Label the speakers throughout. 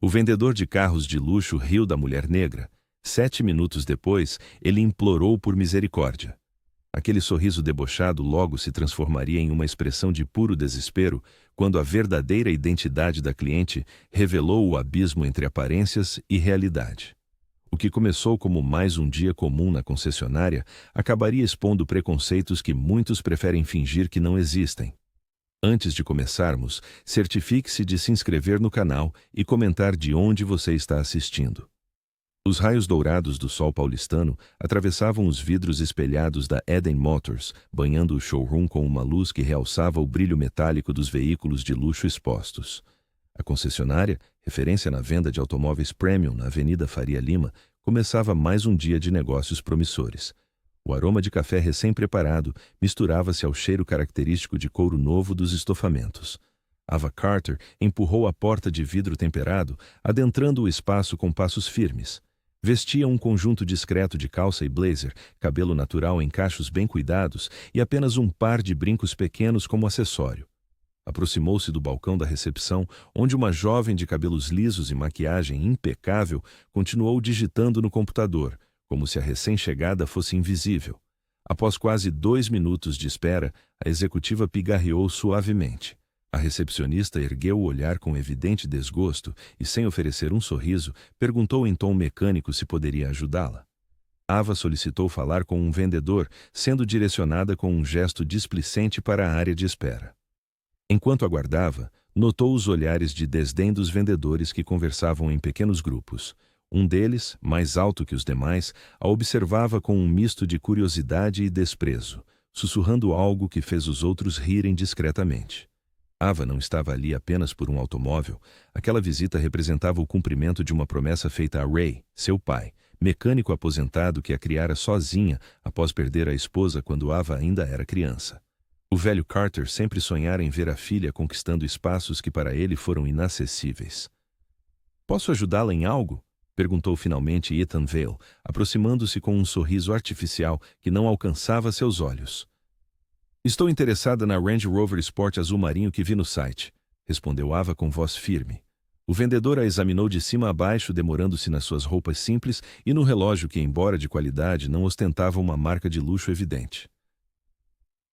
Speaker 1: O vendedor de carros de luxo riu da mulher negra. 7 minutos depois, ele implorou por misericórdia. Aquele sorriso debochado logo se transformaria em uma expressão de puro desespero quando a verdadeira identidade da cliente revelou o abismo entre aparências e realidade. O que começou como mais um dia comum na concessionária acabaria expondo preconceitos que muitos preferem fingir que não existem. Antes de começarmos, certifique-se de se inscrever no canal e comentar de onde você está assistindo. Os raios dourados do sol paulistano atravessavam os vidros espelhados da Eden Motors, banhando o showroom com uma luz que realçava o brilho metálico dos veículos de luxo expostos. A concessionária, referência na venda de automóveis premium na Avenida Faria Lima, começava mais um dia de negócios promissores. O aroma de café recém-preparado misturava-se ao cheiro característico de couro novo dos estofamentos. Ava Carter empurrou a porta de vidro temperado, adentrando o espaço com passos firmes. Vestia um conjunto discreto de calça e blazer, cabelo natural em cachos bem cuidados e apenas um par de brincos pequenos como acessório. Aproximou-se do balcão da recepção, onde uma jovem de cabelos lisos e maquiagem impecável continuou digitando no computador, como se a recém-chegada fosse invisível. Após quase 2 minutos de espera, a executiva pigarreou suavemente. A recepcionista ergueu o olhar com evidente desgosto e, sem oferecer um sorriso, perguntou em tom mecânico se poderia ajudá-la. Ava solicitou falar com um vendedor, sendo direcionada com um gesto displicente para a área de espera. Enquanto aguardava, notou os olhares de desdém dos vendedores que conversavam em pequenos grupos. Um deles, mais alto que os demais, a observava com um misto de curiosidade e desprezo, sussurrando algo que fez os outros rirem discretamente. Ava não estava ali apenas por um automóvel. Aquela visita representava o cumprimento de uma promessa feita a Ray, seu pai, mecânico aposentado que a criara sozinha após perder a esposa quando Ava ainda era criança. O velho Carter sempre sonhara em ver a filha conquistando espaços que para ele foram inacessíveis. "Posso ajudá-la em algo?" perguntou finalmente Ethan Vale, aproximando-se com um sorriso artificial que não alcançava seus olhos. "Estou interessada na Range Rover Sport azul marinho que vi no site", respondeu Ava com voz firme. O vendedor a examinou de cima a baixo, demorando-se nas suas roupas simples e no relógio que, embora de qualidade, não ostentava uma marca de luxo evidente.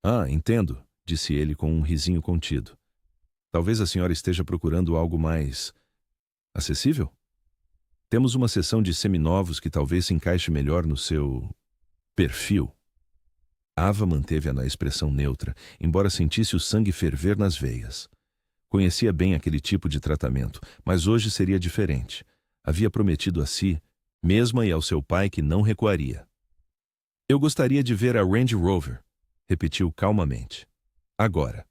Speaker 1: "Ah, entendo", disse ele com um risinho contido. "Talvez a senhora esteja procurando algo mais acessível? Temos uma seção de seminovos que talvez se encaixe melhor no seu perfil." Ava manteve-a na expressão neutra, embora sentisse o sangue ferver nas veias. Conhecia bem aquele tipo de tratamento, mas hoje seria diferente. Havia prometido a si, mesma e ao seu pai, que não recuaria. "Eu gostaria de ver a Range Rover", repetiu calmamente. "Agora."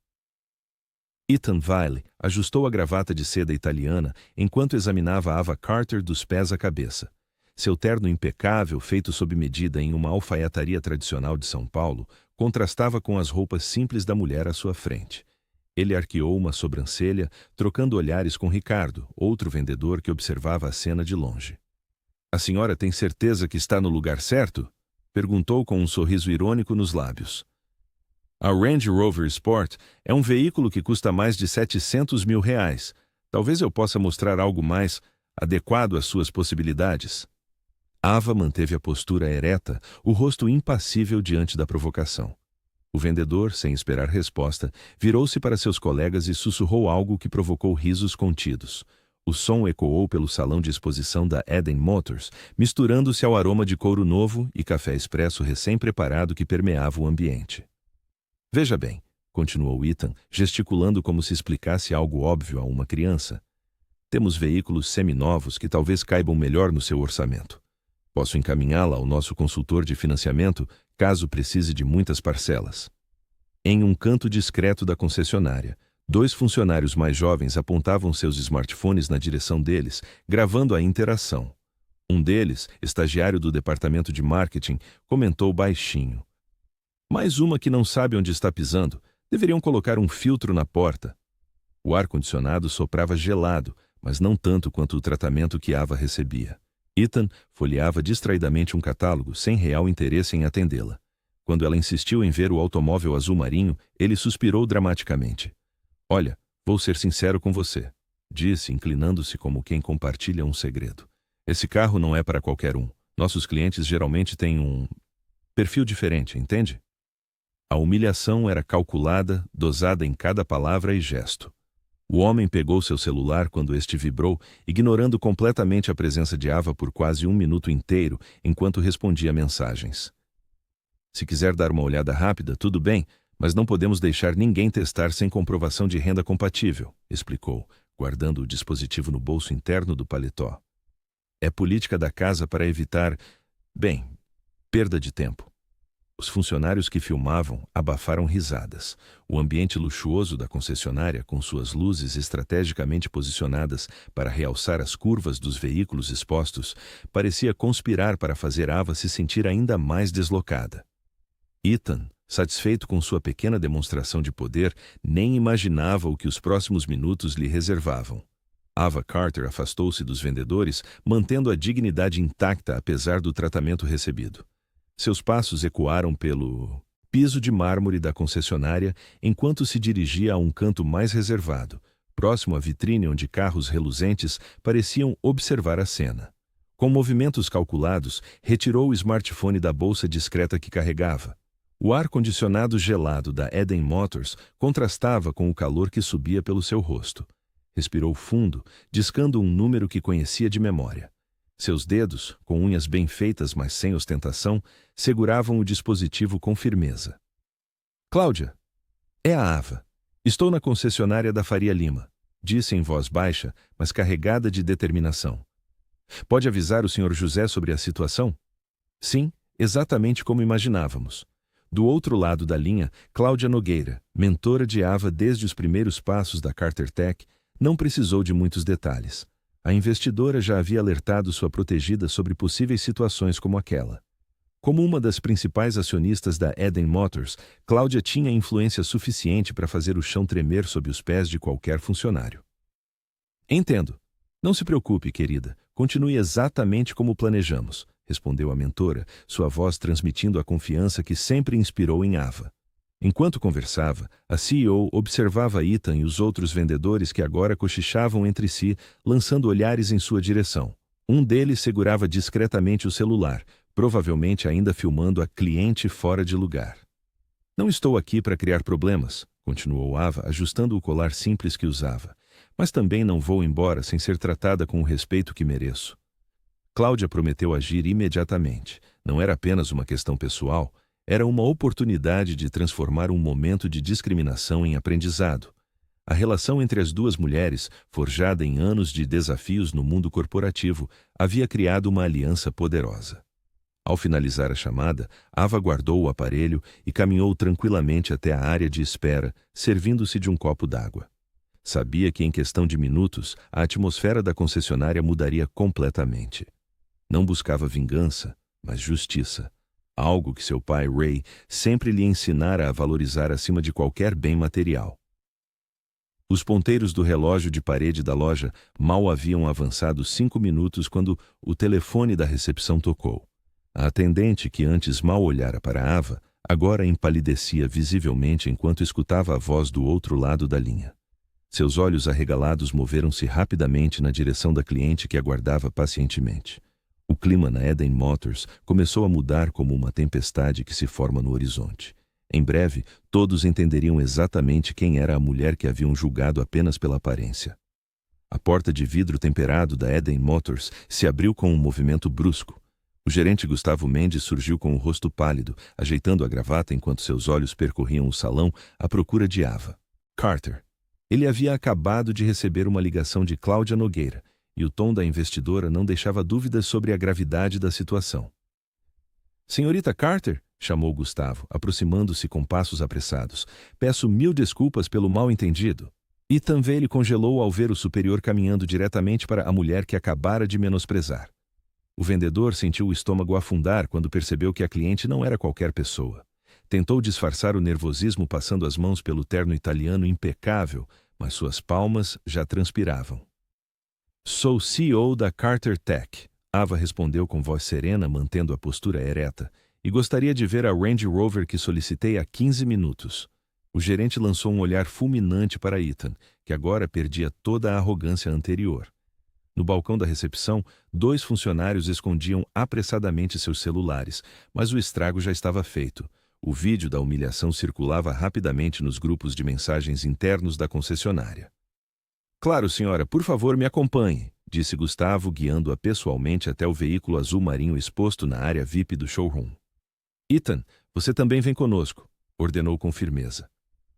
Speaker 1: Ethan Vale ajustou a gravata de seda italiana enquanto examinava Ava Carter dos pés à cabeça. Seu terno impecável, feito sob medida em uma alfaiataria tradicional de São Paulo, contrastava com as roupas simples da mulher à sua frente. Ele arqueou uma sobrancelha, trocando olhares com Ricardo, outro vendedor que observava a cena de longe. "A senhora tem certeza que está no lugar certo?" perguntou com um sorriso irônico nos lábios. "A Range Rover Sport é um veículo que custa mais de R$700 mil. Talvez eu possa mostrar algo mais adequado às suas possibilidades." Ava manteve a postura ereta, o rosto impassível diante da provocação. O vendedor, sem esperar resposta, virou-se para seus colegas e sussurrou algo que provocou risos contidos. O som ecoou pelo salão de exposição da Eden Motors, misturando-se ao aroma de couro novo e café expresso recém-preparado que permeava o ambiente. "Veja bem", continuou Ethan, gesticulando como se explicasse algo óbvio a uma criança. "Temos veículos seminovos que talvez caibam melhor no seu orçamento. Posso encaminhá-la ao nosso consultor de financiamento, caso precise de muitas parcelas." Em um canto discreto da concessionária, 2 funcionários mais jovens apontavam seus smartphones na direção deles, gravando a interação. Um deles, estagiário do departamento de marketing, comentou baixinho: "Mais uma que não sabe onde está pisando. Deveriam colocar um filtro na porta." O ar-condicionado soprava gelado, mas não tanto quanto o tratamento que Ava recebia. Ethan folheava distraidamente um catálogo, sem real interesse em atendê-la. Quando ela insistiu em ver o automóvel azul marinho, ele suspirou dramaticamente. "Olha, vou ser sincero com você. disse, inclinando-se como quem compartilha um segredo. Esse carro não é para qualquer um. Nossos clientes geralmente têm um perfil diferente, entende? A humilhação era calculada, dosada em cada palavra e gesto. O homem pegou seu celular quando este vibrou, ignorando completamente a presença de Ava por quase 1 minuto inteiro, enquanto respondia mensagens. Se quiser dar uma olhada rápida, tudo bem, mas não podemos deixar ninguém testar sem comprovação de renda compatível, explicou, guardando o dispositivo no bolso interno do paletó. É política da casa para evitar, perda de tempo. Os funcionários que filmavam abafaram risadas. O ambiente luxuoso da concessionária, com suas luzes estrategicamente posicionadas para realçar as curvas dos veículos expostos, parecia conspirar para fazer Ava se sentir ainda mais deslocada. Ethan, satisfeito com sua pequena demonstração de poder, nem imaginava o que os próximos minutos lhe reservavam. Ava Carter afastou-se dos vendedores, mantendo a dignidade intacta apesar do tratamento recebido. Seus passos ecoaram pelo piso de mármore da concessionária enquanto se dirigia a um canto mais reservado, próximo à vitrine onde carros reluzentes pareciam observar a cena. Com movimentos calculados, retirou o smartphone da bolsa discreta que carregava. O ar-condicionado gelado da Eden Motors contrastava com o calor que subia pelo seu rosto. Respirou fundo, discando um número que conhecia de memória. Seus dedos, com unhas bem feitas mas sem ostentação, seguravam o dispositivo com firmeza. Cláudia, é a Ava. Estou na concessionária da Faria Lima, disse em voz baixa, mas carregada de determinação. Pode avisar o Sr. José sobre a situação? Sim, exatamente como imaginávamos. Do outro lado da linha, Cláudia Nogueira, mentora de Ava desde os primeiros passos da Carter Tech, não precisou de muitos detalhes. A investidora já havia alertado sua protegida sobre possíveis situações como aquela. Como uma das principais acionistas da Eden Motors, Cláudia tinha influência suficiente para fazer o chão tremer sob os pés de qualquer funcionário. Entendo. Não se preocupe, querida. Continue exatamente como planejamos, respondeu a mentora, sua voz transmitindo a confiança que sempre inspirou em Ava. Enquanto conversava, a CEO observava Ethan e os outros vendedores que agora cochichavam entre si, lançando olhares em sua direção. Um deles segurava discretamente o celular, provavelmente ainda filmando a cliente fora de lugar. Não estou aqui para criar problemas, continuou Ava, ajustando o colar simples que usava, mas também não vou embora sem ser tratada com o respeito que mereço. Cláudia prometeu agir imediatamente. Não era apenas uma questão pessoal, era uma oportunidade de transformar um momento de discriminação em aprendizado. A relação entre as duas mulheres, forjada em anos de desafios no mundo corporativo, havia criado uma aliança poderosa. Ao finalizar a chamada, Ava guardou o aparelho e caminhou tranquilamente até a área de espera, servindo-se de um copo d'água. Sabia que em questão de minutos, a atmosfera da concessionária mudaria completamente. Não buscava vingança, mas justiça. Algo que seu pai, Ray, sempre lhe ensinara a valorizar acima de qualquer bem material. Os ponteiros do relógio de parede da loja mal haviam avançado 5 minutos quando o telefone da recepção tocou. A atendente, que antes mal olhara para Ava, agora empalidecia visivelmente enquanto escutava a voz do outro lado da linha. Seus olhos arregalados moveram-se rapidamente na direção da cliente que aguardava pacientemente. O clima na Eden Motors começou a mudar como uma tempestade que se forma no horizonte. Em breve, todos entenderiam exatamente quem era a mulher que haviam julgado apenas pela aparência. A porta de vidro temperado da Eden Motors se abriu com um movimento brusco. O gerente Gustavo Mendes surgiu com o rosto pálido, ajeitando a gravata enquanto seus olhos percorriam o salão à procura de Ava Carter. Ele havia acabado de receber uma ligação de Cláudia Nogueira, e o tom da investidora não deixava dúvidas sobre a gravidade da situação. Senhorita Carter, chamou Gustavo, aproximando-se com passos apressados. Peço 1000 desculpas pelo mal-entendido. Ethan Vale congelou ao ver o superior caminhando diretamente para a mulher que acabara de menosprezar. O vendedor sentiu o estômago afundar quando percebeu que a cliente não era qualquer pessoa. Tentou disfarçar o nervosismo passando as mãos pelo terno italiano impecável, mas suas palmas já transpiravam. Sou CEO da Carter Tech, Ava respondeu com voz serena, mantendo a postura ereta, e gostaria de ver a Range Rover que solicitei há 15 minutos. O gerente lançou um olhar fulminante para Ethan, que agora perdia toda a arrogância anterior. No balcão da recepção, 2 funcionários escondiam apressadamente seus celulares, mas o estrago já estava feito. O vídeo da humilhação circulava rapidamente nos grupos de mensagens internos da concessionária. "Claro, senhora, por favor, me acompanhe", disse Gustavo, guiando-a pessoalmente até o veículo azul marinho exposto na área VIP do showroom. "Ethan, você também vem conosco", ordenou com firmeza.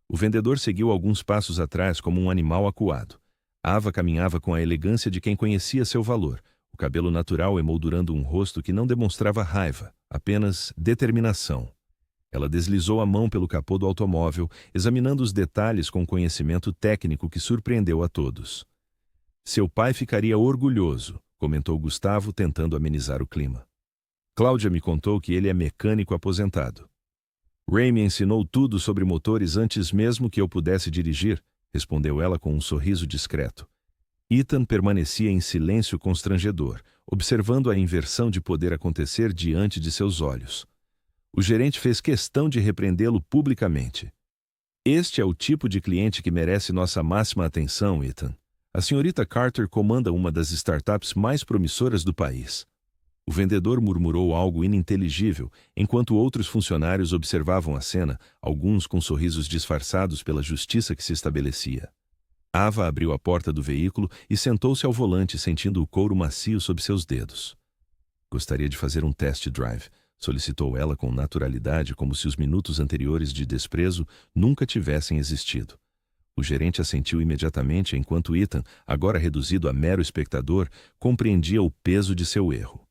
Speaker 1: O vendedor seguiu alguns passos atrás como um animal acuado. Ava caminhava com a elegância de quem conhecia seu valor, o cabelo natural emoldurando um rosto que não demonstrava raiva, apenas determinação. Ela deslizou a mão pelo capô do automóvel, examinando os detalhes com conhecimento técnico que surpreendeu a todos. "Seu pai ficaria orgulhoso", comentou Gustavo, tentando amenizar o clima. "Cláudia me contou que ele é mecânico aposentado. Ray me ensinou tudo sobre motores antes mesmo que eu pudesse dirigir", respondeu ela com um sorriso discreto. Ethan permanecia em silêncio constrangedor, observando a inversão de poder acontecer diante de seus olhos. O gerente fez questão de repreendê-lo publicamente. "Este é o tipo de cliente que merece nossa máxima atenção, Ethan. A senhorita Carter comanda uma das startups mais promissoras do país." O vendedor murmurou algo ininteligível, enquanto outros funcionários observavam a cena, alguns com sorrisos disfarçados pela justiça que se estabelecia. Ava abriu a porta do veículo e sentou-se ao volante, sentindo o couro macio sob seus dedos. "Gostaria de fazer um test drive", solicitou ela com naturalidade, como se os minutos anteriores de desprezo nunca tivessem existido. O gerente assentiu imediatamente, enquanto Ethan, agora reduzido a mero espectador, compreendia o peso de seu erro.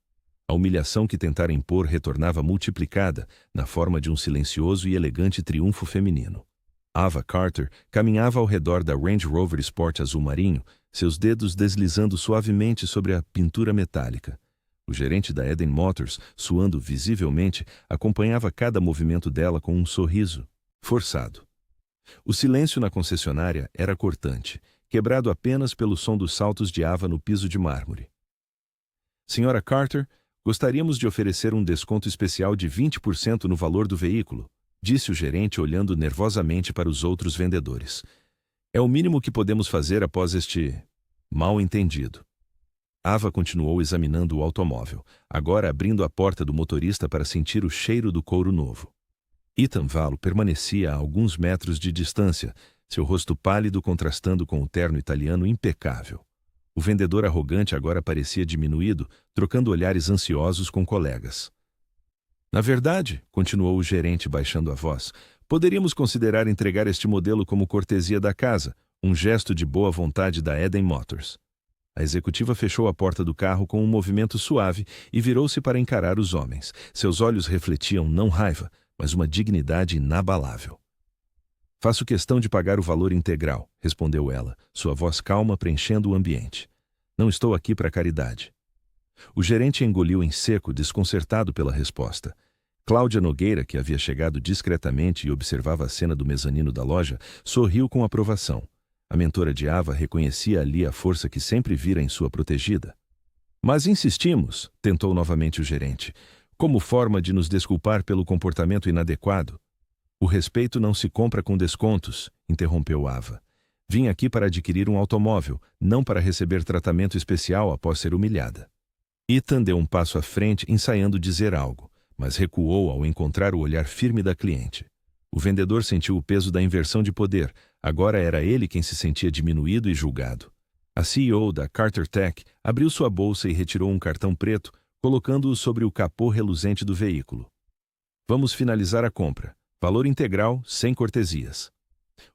Speaker 1: A humilhação que tentara impor retornava multiplicada, na forma de um silencioso e elegante triunfo feminino. Ava Carter caminhava ao redor da Range Rover Sport azul marinho, seus dedos deslizando suavemente sobre a pintura metálica. O gerente da Eden Motors, suando visivelmente, acompanhava cada movimento dela com um sorriso forçado. O silêncio na concessionária era cortante, quebrado apenas pelo som dos saltos de Ava no piso de mármore. "Senhora Carter, gostaríamos de oferecer um desconto especial de 20% no valor do veículo", disse o gerente olhando nervosamente para os outros vendedores. "É o mínimo que podemos fazer após este mal-entendido." Ava continuou examinando o automóvel, agora abrindo a porta do motorista para sentir o cheiro do couro novo. Ethan Vallo permanecia a alguns metros de distância, seu rosto pálido contrastando com o terno italiano impecável. O vendedor arrogante agora parecia diminuído, trocando olhares ansiosos com colegas. "Na verdade", continuou o gerente baixando a voz, "poderíamos considerar entregar este modelo como cortesia da casa, um gesto de boa vontade da Eden Motors." A executiva fechou a porta do carro com um movimento suave e virou-se para encarar os homens. Seus olhos refletiam não raiva, mas uma dignidade inabalável. "Faço questão de pagar o valor integral", respondeu ela, sua voz calma preenchendo o ambiente. "Não estou aqui para caridade." O gerente engoliu em seco, desconcertado pela resposta. Cláudia Nogueira, que havia chegado discretamente e observava a cena do mezanino da loja, sorriu com aprovação. A mentora de Ava reconhecia ali a força que sempre vira em sua protegida. "Mas insistimos", tentou novamente o gerente, "como forma de nos desculpar pelo comportamento inadequado." "O respeito não se compra com descontos", interrompeu Ava. "Vim aqui para adquirir um automóvel, não para receber tratamento especial após ser humilhada." Ethan deu um passo à frente, ensaiando dizer algo, mas recuou ao encontrar o olhar firme da cliente. O vendedor sentiu o peso da inversão de poder. Agora era ele quem se sentia diminuído e julgado. A CEO da Carter Tech abriu sua bolsa e retirou um cartão preto, colocando-o sobre o capô reluzente do veículo. "Vamos finalizar a compra. Valor integral, sem cortesias."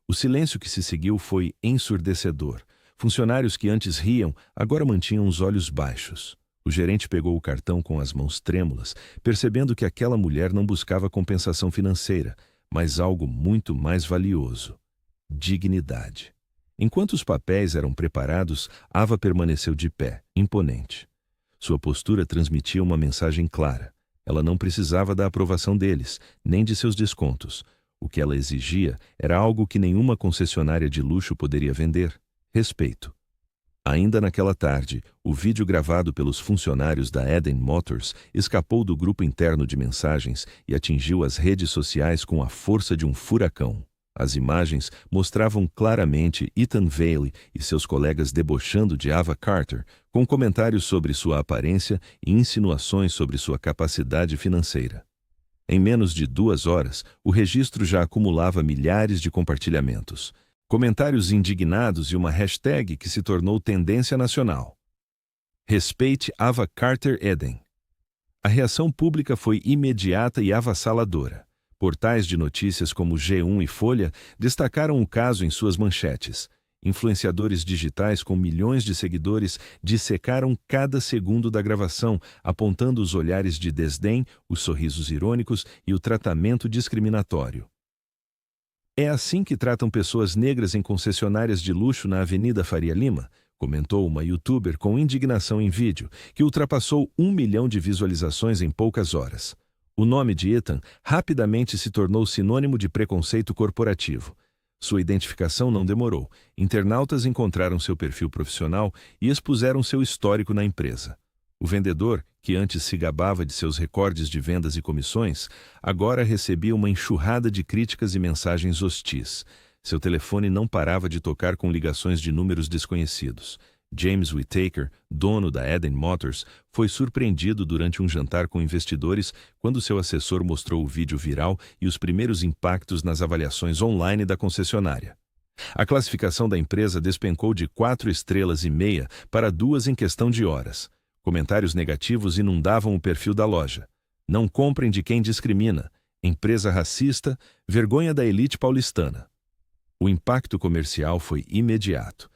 Speaker 1: O silêncio que se seguiu foi ensurdecedor. Funcionários que antes riam, agora mantinham os olhos baixos. O gerente pegou o cartão com as mãos trêmulas, percebendo que aquela mulher não buscava compensação financeira, mas algo muito mais valioso: dignidade. Enquanto os papéis eram preparados, Ava permaneceu de pé, imponente. Sua postura transmitia uma mensagem clara. Ela não precisava da aprovação deles, nem de seus descontos. O que ela exigia era algo que nenhuma concessionária de luxo poderia vender: respeito. Ainda naquela tarde, o vídeo gravado pelos funcionários da Eden Motors escapou do grupo interno de mensagens e atingiu as redes sociais com a força de um furacão. As imagens mostravam claramente Ethan Vale e seus colegas debochando de Ava Carter, com comentários sobre sua aparência e insinuações sobre sua capacidade financeira. Em menos de 2 horas, o registro já acumulava milhares de compartilhamentos, comentários indignados e uma hashtag que se tornou tendência nacional. Respeite Ava Carter Eden. A reação pública foi imediata e avassaladora. Portais de notícias como G1 e Folha destacaram o caso em suas manchetes. Influenciadores digitais com milhões de seguidores dissecaram cada segundo da gravação, apontando os olhares de desdém, os sorrisos irônicos e o tratamento discriminatório. É assim que tratam pessoas negras em concessionárias de luxo na Avenida Faria Lima, comentou uma youtuber com indignação em vídeo, que ultrapassou 1 milhão de visualizações em poucas horas. O nome de Ethan rapidamente se tornou sinônimo de preconceito corporativo. Sua identificação não demorou. Internautas encontraram seu perfil profissional e expuseram seu histórico na empresa. O vendedor, que antes se gabava de seus recordes de vendas e comissões, agora recebia uma enxurrada de críticas e mensagens hostis. Seu telefone não parava de tocar com ligações de números desconhecidos. James Whittaker, dono da Eden Motors, foi surpreendido durante um jantar com investidores quando seu assessor mostrou o vídeo viral e os primeiros impactos nas avaliações online da concessionária. A classificação da empresa despencou de 4,5 estrelas para 2 em questão de horas. Comentários negativos inundavam o perfil da loja. Não comprem de quem discrimina. Empresa racista, vergonha da elite paulistana. O impacto comercial foi imediato.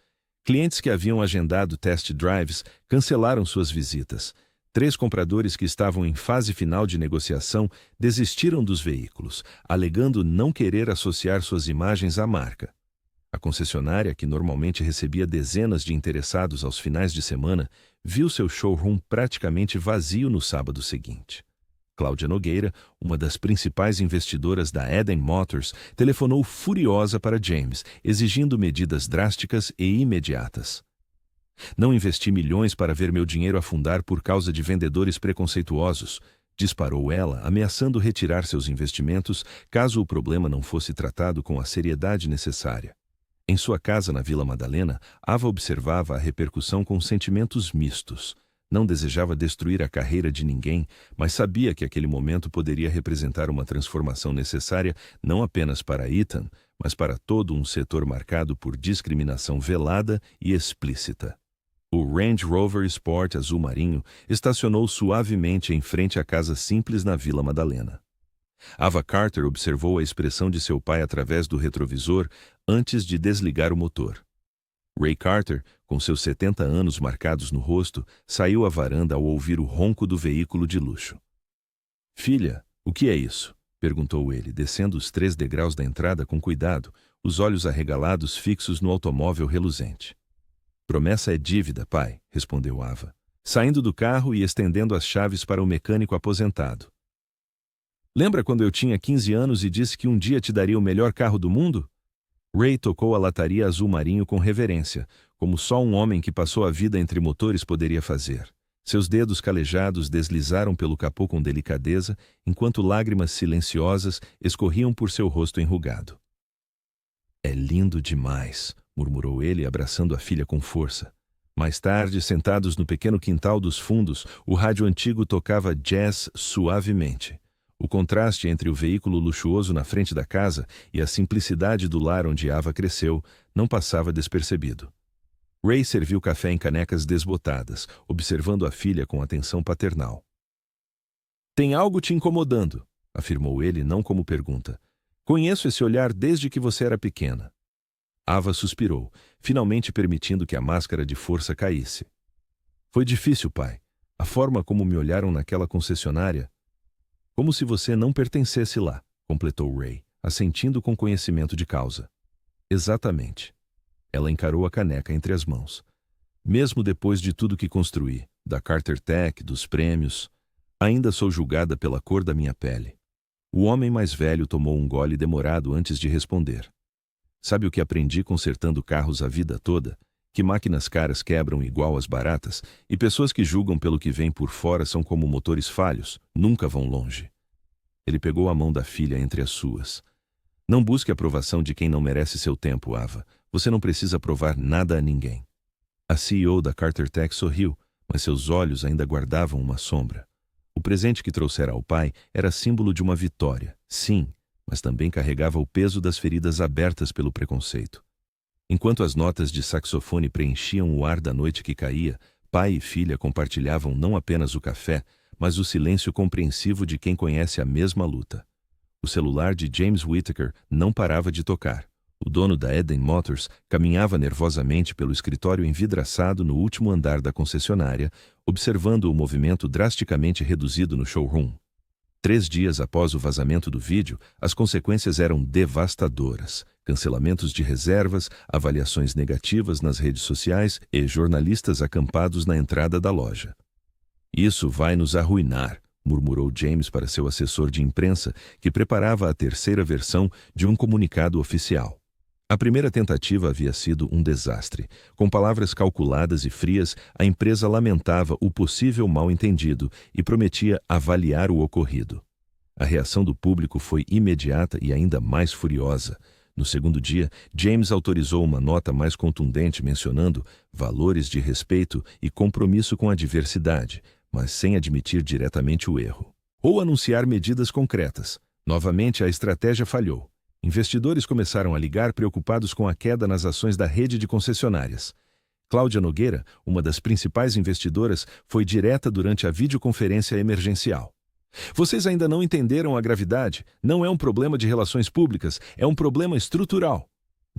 Speaker 1: Clientes que haviam agendado test drives cancelaram suas visitas. 3 compradores que estavam em fase final de negociação desistiram dos veículos, alegando não querer associar suas imagens à marca. A concessionária, que normalmente recebia dezenas de interessados aos finais de semana, viu seu showroom praticamente vazio no sábado seguinte. Cláudia Nogueira, uma das principais investidoras da Eden Motors, telefonou furiosa para James, exigindo medidas drásticas e imediatas. Não investi milhões para ver meu dinheiro afundar por causa de vendedores preconceituosos, disparou ela, ameaçando retirar seus investimentos caso o problema não fosse tratado com a seriedade necessária. Em sua casa na Vila Madalena, Ava observava a repercussão com sentimentos mistos. Não desejava destruir a carreira de ninguém, mas sabia que aquele momento poderia representar uma transformação necessária não apenas para Ethan, mas para todo um setor marcado por discriminação velada e explícita. O Range Rover Sport azul marinho estacionou suavemente em frente à casa simples na Vila Madalena. Ava Carter observou a expressão de seu pai através do retrovisor antes de desligar o motor. Ray Carter, com seus 70 anos marcados no rosto, saiu à varanda ao ouvir o ronco do veículo de luxo. "Filha, o que é isso?" perguntou ele, descendo os 3 degraus da entrada com cuidado, os olhos arregalados fixos no automóvel reluzente. "Promessa é dívida, pai", respondeu Ava, saindo do carro e estendendo as chaves para o mecânico aposentado. "Lembra quando eu tinha 15 anos e disse que um dia te daria o melhor carro do mundo?" Ray tocou a lataria azul marinho com reverência, como só um homem que passou a vida entre motores poderia fazer. Seus dedos calejados deslizaram pelo capô com delicadeza, enquanto lágrimas silenciosas escorriam por seu rosto enrugado. "É lindo demais", murmurou ele, abraçando a filha com força. Mais tarde, sentados no pequeno quintal dos fundos, o rádio antigo tocava jazz suavemente. O contraste entre o veículo luxuoso na frente da casa e a simplicidade do lar onde Ava cresceu não passava despercebido. Ray serviu café em canecas desbotadas, observando a filha com atenção paternal. "Tem algo te incomodando", afirmou ele não como pergunta. "Conheço esse olhar desde que você era pequena." Ava suspirou, finalmente permitindo que a máscara de força caísse. "Foi difícil, pai. A forma como me olharam naquela concessionária... Como se você não pertencesse lá", completou Ray, assentindo com conhecimento de causa. "Exatamente." Ela encarou a caneca entre as mãos. "Mesmo depois de tudo que construí, da Carter Tech, dos prêmios, ainda sou julgada pela cor da minha pele." O homem mais velho tomou um gole demorado antes de responder. "Sabe o que aprendi consertando carros a vida toda? Que máquinas caras quebram igual as baratas, e pessoas que julgam pelo que vem por fora são como motores falhos, nunca vão longe." Ele pegou a mão da filha entre as suas. Não busque a aprovação de quem não merece seu tempo, Ava. Você não precisa provar nada a ninguém. A CEO da Carter Tech sorriu, mas seus olhos ainda guardavam uma sombra. O presente que trouxera ao pai era símbolo de uma vitória, sim, mas também carregava o peso das feridas abertas pelo preconceito. Enquanto as notas de saxofone preenchiam o ar da noite que caía, pai e filha compartilhavam não apenas o café, mas o silêncio compreensivo de quem conhece a mesma luta. O celular de James Whittaker não parava de tocar. O dono da Eden Motors caminhava nervosamente pelo escritório envidraçado no último andar da concessionária, observando o movimento drasticamente reduzido no showroom. 3 dias após o vazamento do vídeo, as consequências eram devastadoras. Cancelamentos de reservas, avaliações negativas nas redes sociais e jornalistas acampados na entrada da loja. "Isso vai nos arruinar", murmurou James para seu assessor de imprensa, que preparava a terceira versão de um comunicado oficial. A primeira tentativa havia sido um desastre. Com palavras calculadas e frias, a empresa lamentava o possível mal-entendido e prometia avaliar o ocorrido. A reação do público foi imediata e ainda mais furiosa. No segundo dia, James autorizou uma nota mais contundente mencionando valores de respeito e compromisso com a diversidade, mas sem admitir diretamente o erro. Ou anunciar medidas concretas. Novamente, a estratégia falhou. Investidores começaram a ligar preocupados com a queda nas ações da rede de concessionárias. Cláudia Nogueira, uma das principais investidoras, foi direta durante a videoconferência emergencial. "Vocês ainda não entenderam a gravidade. Não é um problema de relações públicas, é um problema estrutural."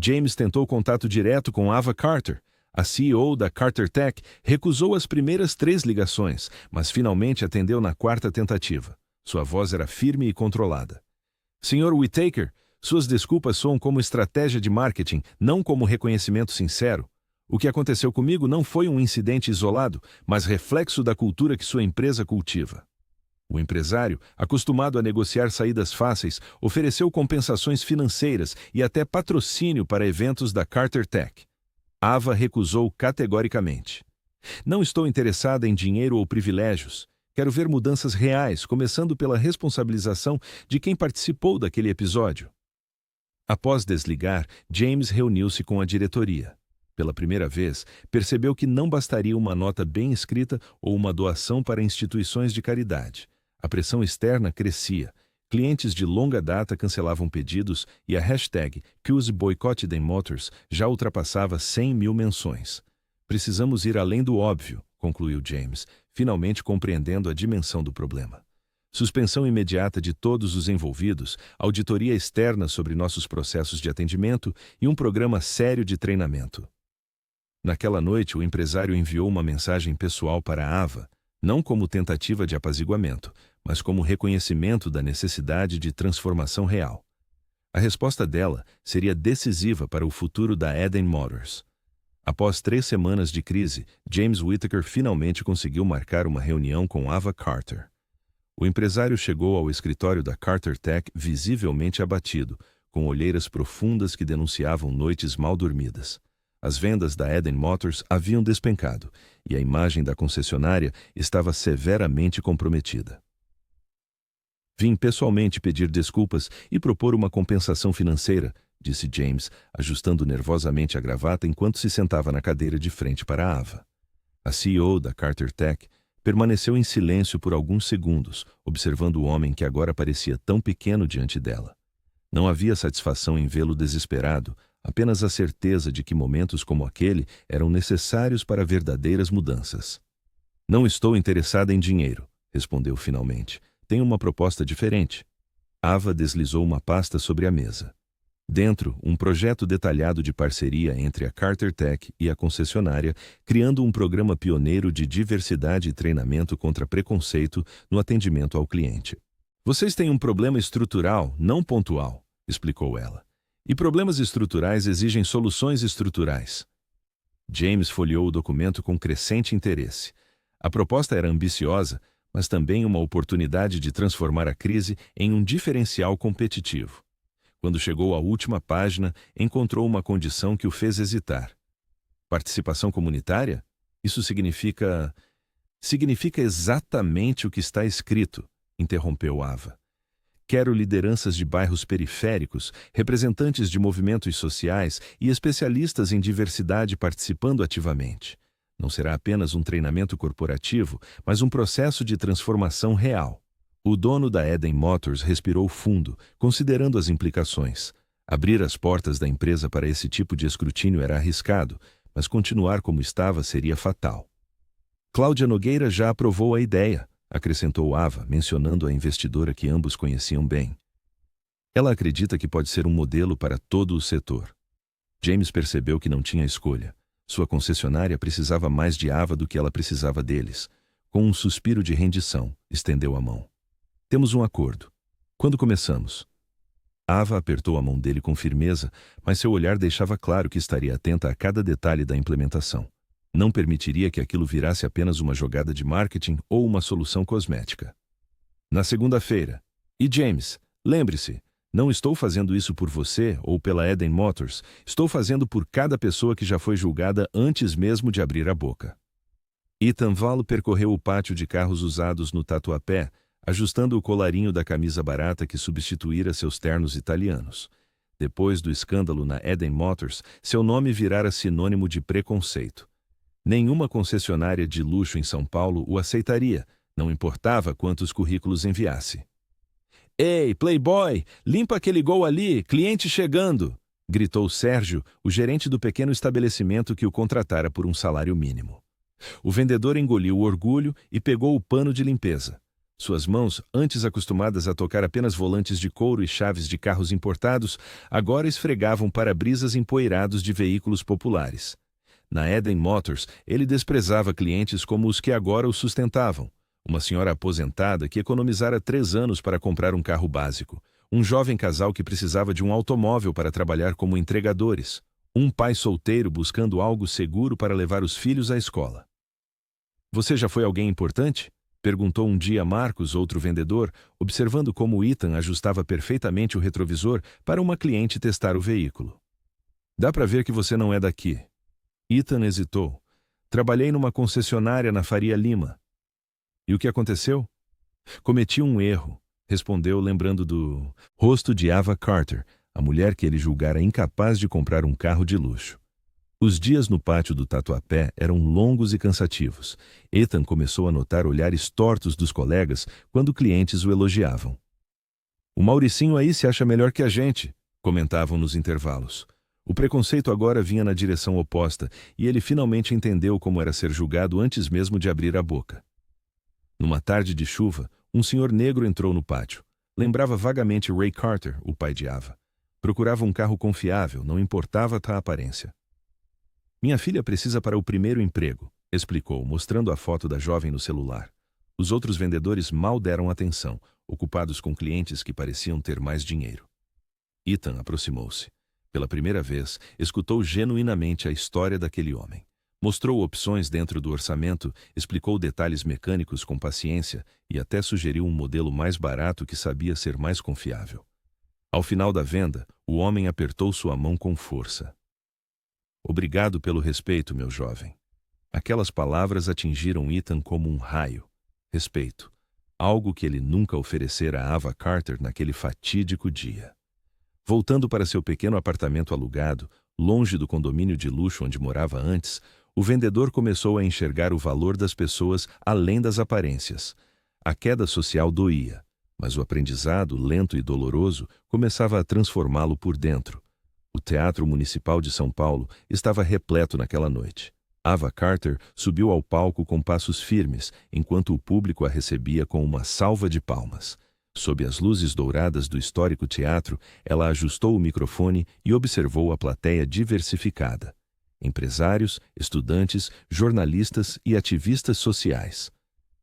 Speaker 1: James tentou contato direto com Ava Carter. A CEO da Carter Tech recusou as primeiras 3 ligações, mas finalmente atendeu na 4ª tentativa. Sua voz era firme e controlada. "Sr. Whittaker, suas desculpas soam como estratégia de marketing, não como reconhecimento sincero. O que aconteceu comigo não foi um incidente isolado, mas reflexo da cultura que sua empresa cultiva." O empresário, acostumado a negociar saídas fáceis, ofereceu compensações financeiras e até patrocínio para eventos da Carter Tech. Ava recusou categoricamente. "Não estou interessada em dinheiro ou privilégios. Quero ver mudanças reais, começando pela responsabilização de quem participou daquele episódio." Após desligar, James reuniu-se com a diretoria. Pela primeira vez, percebeu que não bastaria uma nota bem escrita ou uma doação para instituições de caridade. A pressão externa crescia. Clientes de longa data cancelavam pedidos e a hashtag #ChooseBoycott-Motors já ultrapassava 100 mil menções. "Precisamos ir além do óbvio", concluiu James, finalmente compreendendo a dimensão do problema. "Suspensão imediata de todos os envolvidos, auditoria externa sobre nossos processos de atendimento e um programa sério de treinamento." Naquela noite, o empresário enviou uma mensagem pessoal para Ava, não como tentativa de apaziguamento, mas como reconhecimento da necessidade de transformação real. A resposta dela seria decisiva para o futuro da Eden Motors. Após 3 semanas de crise, James Whittaker finalmente conseguiu marcar uma reunião com Ava Carter. O empresário chegou ao escritório da Carter Tech visivelmente abatido, com olheiras profundas que denunciavam noites mal dormidas. As vendas da Eden Motors haviam despencado, e a imagem da concessionária estava severamente comprometida. "Vim pessoalmente pedir desculpas e propor uma compensação financeira", disse James, ajustando nervosamente a gravata enquanto se sentava na cadeira de frente para a Ava. A CEO da Carter Tech permaneceu em silêncio por alguns segundos, observando o homem que agora parecia tão pequeno diante dela. Não havia satisfação em vê-lo desesperado, apenas a certeza de que momentos como aquele eram necessários para verdadeiras mudanças. "Não estou interessada em dinheiro", respondeu finalmente. "Tenho uma proposta diferente." Ava deslizou uma pasta sobre a mesa. Dentro, um projeto detalhado de parceria entre a Carter Tech e a concessionária, criando um programa pioneiro de diversidade e treinamento contra preconceito no atendimento ao cliente. "Vocês têm um problema estrutural, não pontual", explicou ela. "E problemas estruturais exigem soluções estruturais." James folheou o documento com crescente interesse. A proposta era ambiciosa, mas também uma oportunidade de transformar a crise em um diferencial competitivo. Quando chegou à última página, encontrou uma condição que o fez hesitar. "Participação comunitária? Isso significa..." "Significa exatamente o que está escrito", interrompeu Ava. Quero lideranças de bairros periféricos, representantes de movimentos sociais e especialistas em diversidade participando ativamente. Não será apenas um treinamento corporativo, mas um processo de transformação real. O dono da Eden Motors respirou fundo, considerando as implicações. Abrir as portas da empresa para esse tipo de escrutínio era arriscado, mas continuar como estava seria fatal. Cláudia Nogueira já aprovou a ideia, acrescentou Ava, mencionando a investidora que ambos conheciam bem. Ela acredita que pode ser um modelo para todo o setor. James percebeu que não tinha escolha. Sua concessionária precisava mais de Ava do que ela precisava deles. Com um suspiro de rendição, estendeu a mão. Temos um acordo. Quando começamos? Ava apertou a mão dele com firmeza, mas seu olhar deixava claro que estaria atenta a cada detalhe da implementação. Não permitiria que aquilo virasse apenas uma jogada de marketing ou uma solução cosmética. Na segunda-feira. E James, lembre-se, não estou fazendo isso por você ou pela Eden Motors, estou fazendo por cada pessoa que já foi julgada antes mesmo de abrir a boca. Ethan Valo percorreu o pátio de carros usados no Tatuapé, ajustando o colarinho da camisa barata que substituíra seus ternos italianos. Depois do escândalo na Eden Motors, seu nome virara sinônimo de preconceito. Nenhuma concessionária de luxo em São Paulo o aceitaria, não importava quantos currículos enviasse. Ei, Playboy, limpa aquele gol ali, cliente chegando! Gritou Sérgio, o gerente do pequeno estabelecimento que o contratara por um salário mínimo. O vendedor engoliu o orgulho e pegou o pano de limpeza. Suas mãos, antes acostumadas a tocar apenas volantes de couro e chaves de carros importados, agora esfregavam para-brisas empoeirados de veículos populares. Na Eden Motors, ele desprezava clientes como os que agora o sustentavam. Uma senhora aposentada que economizara 3 anos para comprar um carro básico. Um jovem casal que precisava de um automóvel para trabalhar como entregadores. Um pai solteiro buscando algo seguro para levar os filhos à escola. Você já foi alguém importante? Perguntou um dia Marcos, outro vendedor, observando como Ethan ajustava perfeitamente o retrovisor para uma cliente testar o veículo. Dá para ver que você não é daqui. Ethan hesitou. Trabalhei numa concessionária na Faria Lima. E o que aconteceu? Cometi um erro, respondeu lembrando do rosto de Ava Carter, a mulher que ele julgara incapaz de comprar um carro de luxo. Os dias no pátio do Tatuapé eram longos e cansativos. Ethan começou a notar olhares tortos dos colegas quando clientes o elogiavam. O Mauricinho aí se acha melhor que a gente, comentavam nos intervalos. O preconceito agora vinha na direção oposta e ele finalmente entendeu como era ser julgado antes mesmo de abrir a boca. Numa tarde de chuva, um senhor negro entrou no pátio. Lembrava vagamente Ray Carter, o pai de Ava. Procurava um carro confiável, não importava a aparência. Minha filha precisa para o primeiro emprego, explicou, mostrando a foto da jovem no celular. Os outros vendedores mal deram atenção, ocupados com clientes que pareciam ter mais dinheiro. Ethan aproximou-se. Pela primeira vez, escutou genuinamente a história daquele homem. Mostrou opções dentro do orçamento, explicou detalhes mecânicos com paciência e até sugeriu um modelo mais barato que sabia ser mais confiável. Ao final da venda, o homem apertou sua mão com força. Obrigado pelo respeito, meu jovem. Aquelas palavras atingiram Ethan como um raio. Respeito. Algo que ele nunca oferecera a Ava Carter naquele fatídico dia. Voltando para seu pequeno apartamento alugado, longe do condomínio de luxo onde morava antes, o vendedor começou a enxergar o valor das pessoas além das aparências. A queda social doía, mas o aprendizado, lento e doloroso, começava a transformá-lo por dentro. O Teatro Municipal de São Paulo estava repleto naquela noite. Ava Carter subiu ao palco com passos firmes, enquanto o público a recebia com uma salva de palmas. Sob as luzes douradas do histórico teatro, ela ajustou o microfone e observou a plateia diversificada. Empresários, estudantes, jornalistas e ativistas sociais.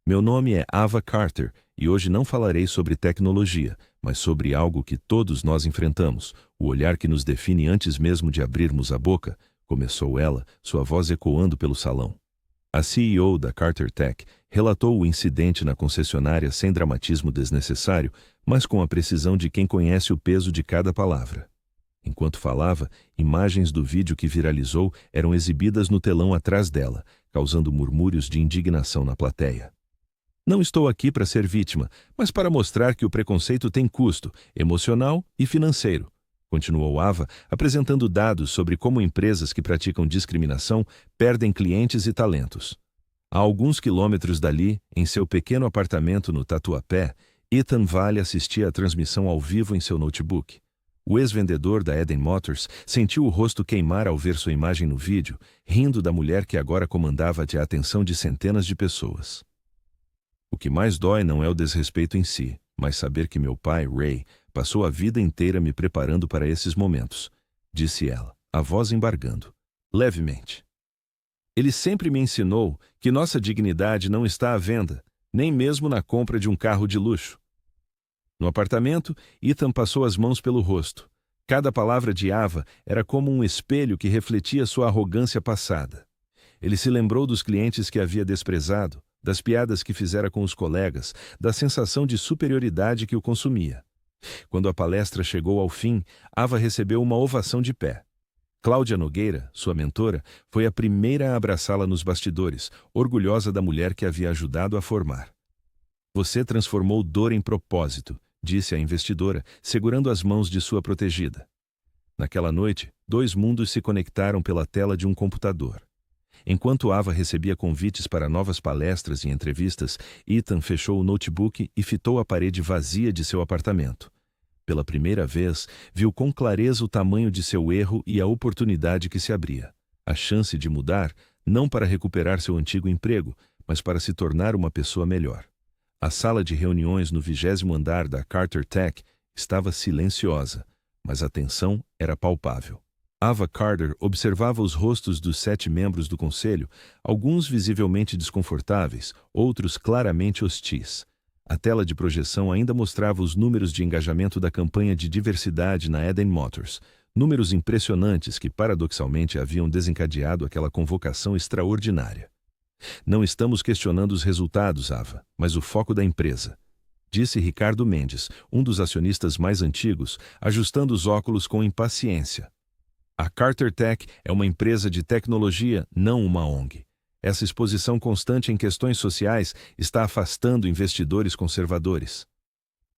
Speaker 1: Meu nome é Ava Carter e hoje não falarei sobre tecnologia, mas sobre algo que todos nós enfrentamos, o olhar que nos define antes mesmo de abrirmos a boca, começou ela, sua voz ecoando pelo salão. A CEO da Carter Tech relatou o incidente na concessionária sem dramatismo desnecessário, mas com a precisão de quem conhece o peso de cada palavra. Enquanto falava, imagens do vídeo que viralizou eram exibidas no telão atrás dela, causando murmúrios de indignação na plateia. Não estou aqui para ser vítima, mas para mostrar que o preconceito tem custo emocional e financeiro. Continuou Ava, apresentando dados sobre como empresas que praticam discriminação perdem clientes e talentos. A alguns quilômetros dali, em seu pequeno apartamento no Tatuapé, Ethan Vale assistia à transmissão ao vivo em seu notebook. O ex-vendedor da Eden Motors sentiu o rosto queimar ao ver sua imagem no vídeo, rindo da mulher que agora comandava a atenção de centenas de pessoas. O que mais dói não é o desrespeito em si, mas saber que meu pai, Ray, passou a vida inteira me preparando para esses momentos, disse ela, a voz embargando, levemente. Ele sempre me ensinou que nossa dignidade não está à venda, nem mesmo na compra de um carro de luxo. No apartamento, Ethan passou as mãos pelo rosto. Cada palavra de Ava era como um espelho que refletia sua arrogância passada. Ele se lembrou dos clientes que havia desprezado, das piadas que fizera com os colegas, da sensação de superioridade que o consumia. Quando a palestra chegou ao fim, Ava recebeu uma ovação de pé. Cláudia Nogueira, sua mentora, foi a primeira a abraçá-la nos bastidores, orgulhosa da mulher que havia ajudado a formar. Você transformou dor em propósito, disse a investidora, segurando as mãos de sua protegida. Naquela noite, 2 mundos se conectaram pela tela de um computador. Enquanto Ava recebia convites para novas palestras e entrevistas, Ethan fechou o notebook e fitou a parede vazia de seu apartamento. Pela primeira vez, viu com clareza o tamanho de seu erro e a oportunidade que se abria. A chance de mudar, não para recuperar seu antigo emprego, mas para se tornar uma pessoa melhor. A sala de reuniões no 20º andar da Carter Tech estava silenciosa, mas a tensão era palpável. Ava Carter observava os rostos dos 7 membros do conselho, alguns visivelmente desconfortáveis, outros claramente hostis. A tela de projeção ainda mostrava os números de engajamento da campanha de diversidade na Eden Motors, números impressionantes que paradoxalmente haviam desencadeado aquela convocação extraordinária. Não estamos questionando os resultados, Ava, mas o foco da empresa, disse Ricardo Mendes, um dos acionistas mais antigos, ajustando os óculos com impaciência. A Carter Tech é uma empresa de tecnologia, não uma ONG. Essa exposição constante em questões sociais está afastando investidores conservadores.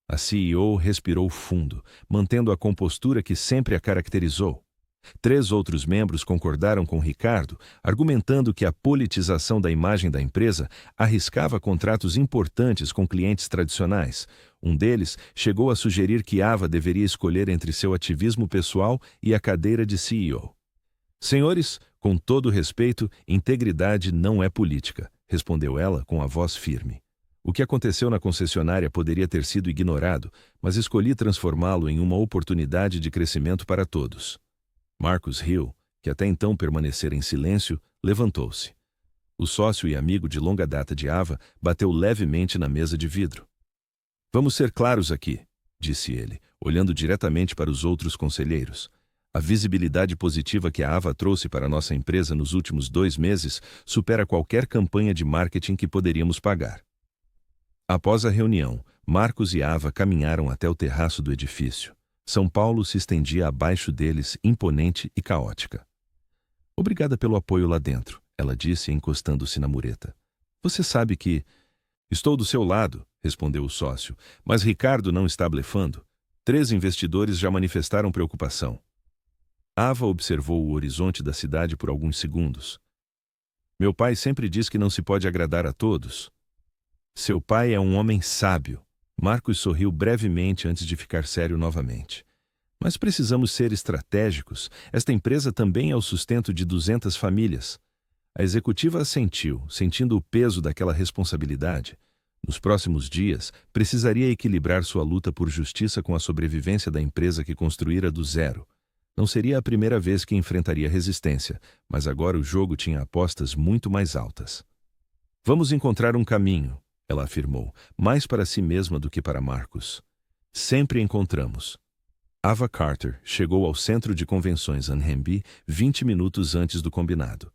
Speaker 1: A CEO respirou fundo, mantendo a compostura que sempre a caracterizou. 3 outros membros concordaram com Ricardo, argumentando que a politização da imagem da empresa arriscava contratos importantes com clientes tradicionais. Um deles chegou a sugerir que Ava deveria escolher entre seu ativismo pessoal e a cadeira de CEO. Senhores, com todo respeito, integridade não é política, respondeu ela com a voz firme. O que aconteceu na concessionária poderia ter sido ignorado, mas escolhi transformá-lo em uma oportunidade de crescimento para todos. Marcus Hill, que até então permanecera em silêncio, levantou-se. O sócio e amigo de longa data de Ava bateu levemente na mesa de vidro. Vamos ser claros aqui, disse ele, olhando diretamente para os outros conselheiros. A visibilidade positiva que a Ava trouxe para nossa empresa nos últimos 2 meses supera qualquer campanha de marketing que poderíamos pagar. Após a reunião, Marcos e Ava caminharam até o terraço do edifício. São Paulo se estendia abaixo deles, imponente e caótica. Obrigada pelo apoio lá dentro, ela disse, encostando-se na mureta. Você sabe que... Estou do seu lado, respondeu o sócio, mas Ricardo não está blefando. 3 investidores já manifestaram preocupação. Ava observou o horizonte da cidade por alguns segundos. Meu pai sempre diz que não se pode agradar a todos. Seu pai é um homem sábio. Marcos sorriu brevemente antes de ficar sério novamente. Mas precisamos ser estratégicos. Esta empresa também é o sustento de 200 famílias. A executiva assentiu, sentindo o peso daquela responsabilidade. Nos próximos dias, precisaria equilibrar sua luta por justiça com a sobrevivência da empresa que construíra do zero. Não seria a primeira vez que enfrentaria resistência, mas agora o jogo tinha apostas muito mais altas. Vamos encontrar um caminho, ela afirmou, mais para si mesma do que para Marcos. Sempre encontramos. Ava Carter chegou ao centro de convenções Anhembi 20 minutos antes do combinado.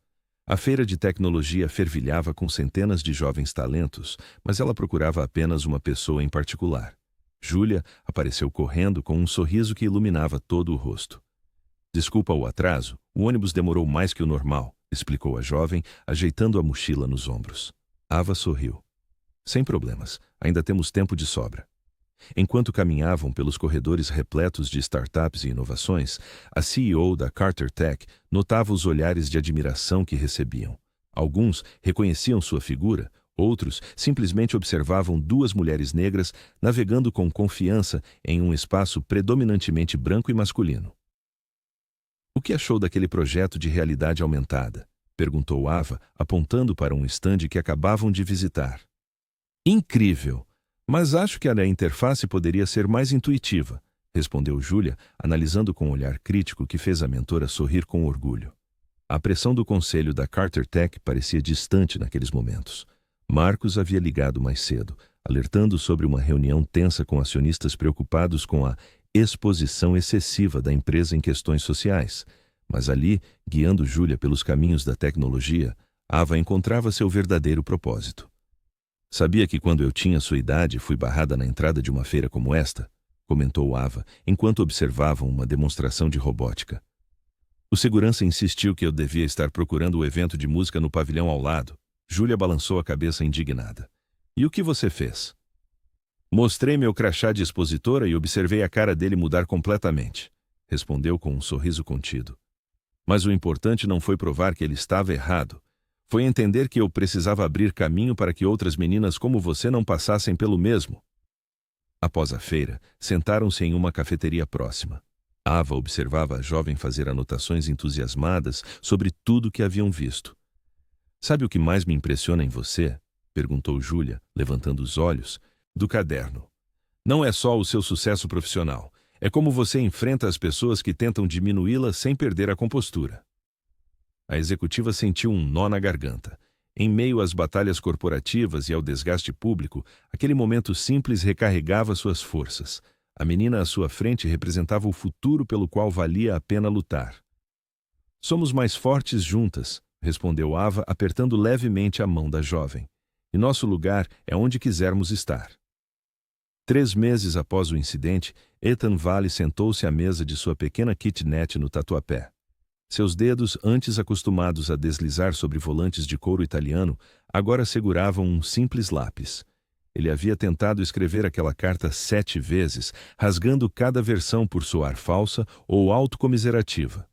Speaker 1: A feira de tecnologia fervilhava com centenas de jovens talentos, mas ela procurava apenas uma pessoa em particular. Júlia apareceu correndo com um sorriso que iluminava todo o rosto. Desculpa o atraso, o ônibus demorou mais que o normal, explicou a jovem, ajeitando a mochila nos ombros. Ava sorriu. Sem problemas, ainda temos tempo de sobra. Enquanto caminhavam pelos corredores repletos de startups e inovações, a CEO da Carter Tech notava os olhares de admiração que recebiam. Alguns reconheciam sua figura, outros simplesmente observavam duas mulheres negras navegando com confiança em um espaço predominantemente branco e masculino. "O que achou daquele projeto de realidade aumentada?" perguntou Ava, apontando para um estande que acabavam de visitar. "Incrível! Mas acho que a interface poderia ser mais intuitiva", respondeu Júlia, analisando com um olhar crítico que fez a mentora sorrir com orgulho. A pressão do conselho da Carter Tech parecia distante naqueles momentos. Marcos havia ligado mais cedo, alertando sobre uma reunião tensa com acionistas preocupados com a exposição excessiva da empresa em questões sociais. Mas ali, guiando Júlia pelos caminhos da tecnologia, Ava encontrava seu verdadeiro propósito. "Sabia que quando eu tinha sua idade fui barrada na entrada de uma feira como esta?" comentou Ava, enquanto observavam uma demonstração de robótica. "O segurança insistiu que eu devia estar procurando o evento de música no pavilhão ao lado." Júlia balançou a cabeça indignada. "E o que você fez?" "Mostrei meu crachá de expositora e observei a cara dele mudar completamente", respondeu com um sorriso contido. "Mas o importante não foi provar que ele estava errado. Foi entender que eu precisava abrir caminho para que outras meninas como você não passassem pelo mesmo." Após a feira, sentaram-se em uma cafeteria próxima. Ava observava a jovem fazer anotações entusiasmadas sobre tudo que haviam visto. "Sabe o que mais me impressiona em você?" perguntou Júlia, levantando os olhos. "Do caderno. Não é só o seu sucesso profissional. É como você enfrenta as pessoas que tentam diminuí-la sem perder a compostura." A executiva sentiu um nó na garganta. Em meio às batalhas corporativas e ao desgaste público, aquele momento simples recarregava suas forças. A menina à sua frente representava o futuro pelo qual valia a pena lutar. "Somos mais fortes juntas", respondeu Ava, apertando levemente a mão da jovem. "E nosso lugar é onde quisermos estar." 3 meses após o incidente, Ethan Vale sentou-se à mesa de sua pequena kitnet no Tatuapé. Seus dedos, antes acostumados a deslizar sobre volantes de couro italiano, agora seguravam um simples lápis. Ele havia tentado escrever aquela carta 7 vezes, rasgando cada versão por soar falsa ou autocomiserativa.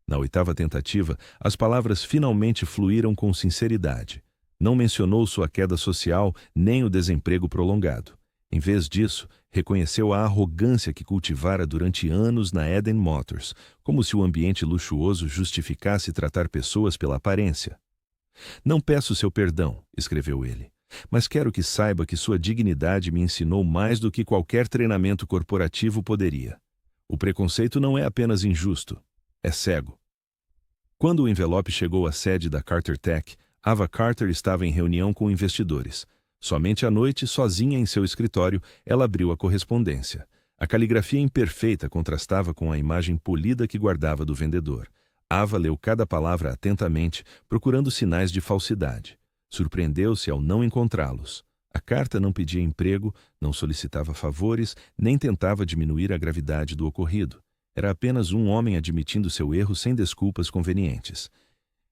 Speaker 1: Na 8ª tentativa, as palavras finalmente fluíram com sinceridade. Não mencionou sua queda social nem o desemprego prolongado. Em vez disso, reconheceu a arrogância que cultivara durante anos na Eden Motors, como se o ambiente luxuoso justificasse tratar pessoas pela aparência. "Não peço seu perdão", escreveu ele, "mas quero que saiba que sua dignidade me ensinou mais do que qualquer treinamento corporativo poderia. O preconceito não é apenas injusto, é cego." Quando o envelope chegou à sede da Carter Tech, Ava Carter estava em reunião com investidores. Somente à noite, sozinha em seu escritório, ela abriu a correspondência. A caligrafia imperfeita contrastava com a imagem polida que guardava do vendedor. Ava leu cada palavra atentamente, procurando sinais de falsidade. Surpreendeu-se ao não encontrá-los. A carta não pedia emprego, não solicitava favores, nem tentava diminuir a gravidade do ocorrido. Era apenas um homem admitindo seu erro sem desculpas convenientes.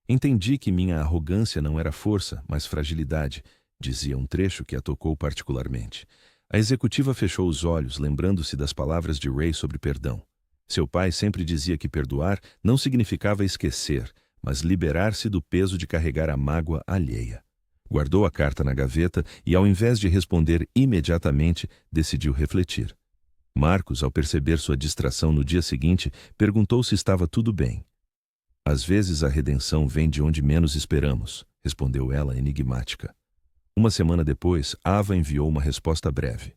Speaker 1: "Entendi que minha arrogância não era força, mas fragilidade", dizia um trecho que a tocou particularmente. A executiva fechou os olhos, lembrando-se das palavras de Ray sobre perdão. Seu pai sempre dizia que perdoar não significava esquecer, mas liberar-se do peso de carregar a mágoa alheia. Guardou a carta na gaveta e, ao invés de responder imediatamente, decidiu refletir. Marcos, ao perceber sua distração no dia seguinte, perguntou se estava tudo bem. "Às vezes a redenção vem de onde menos esperamos", respondeu ela enigmática. Uma semana depois, Ava enviou uma resposta breve.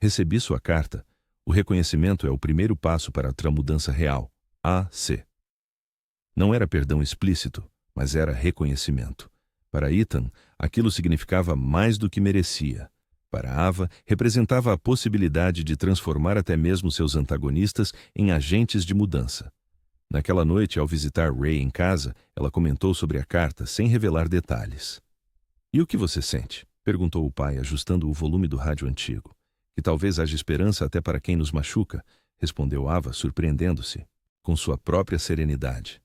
Speaker 1: "Recebi sua carta. O reconhecimento é o primeiro passo para outra mudança real. A.C." Não era perdão explícito, mas era reconhecimento. Para Ethan, aquilo significava mais do que merecia. Para Ava, representava a possibilidade de transformar até mesmo seus antagonistas em agentes de mudança. Naquela noite, ao visitar Ray em casa, ela comentou sobre a carta sem revelar detalhes. "E o que você sente?" perguntou o pai, ajustando o volume do rádio antigo. "Que talvez haja esperança até para quem nos machuca", respondeu Ava, surpreendendo-se, com sua própria serenidade.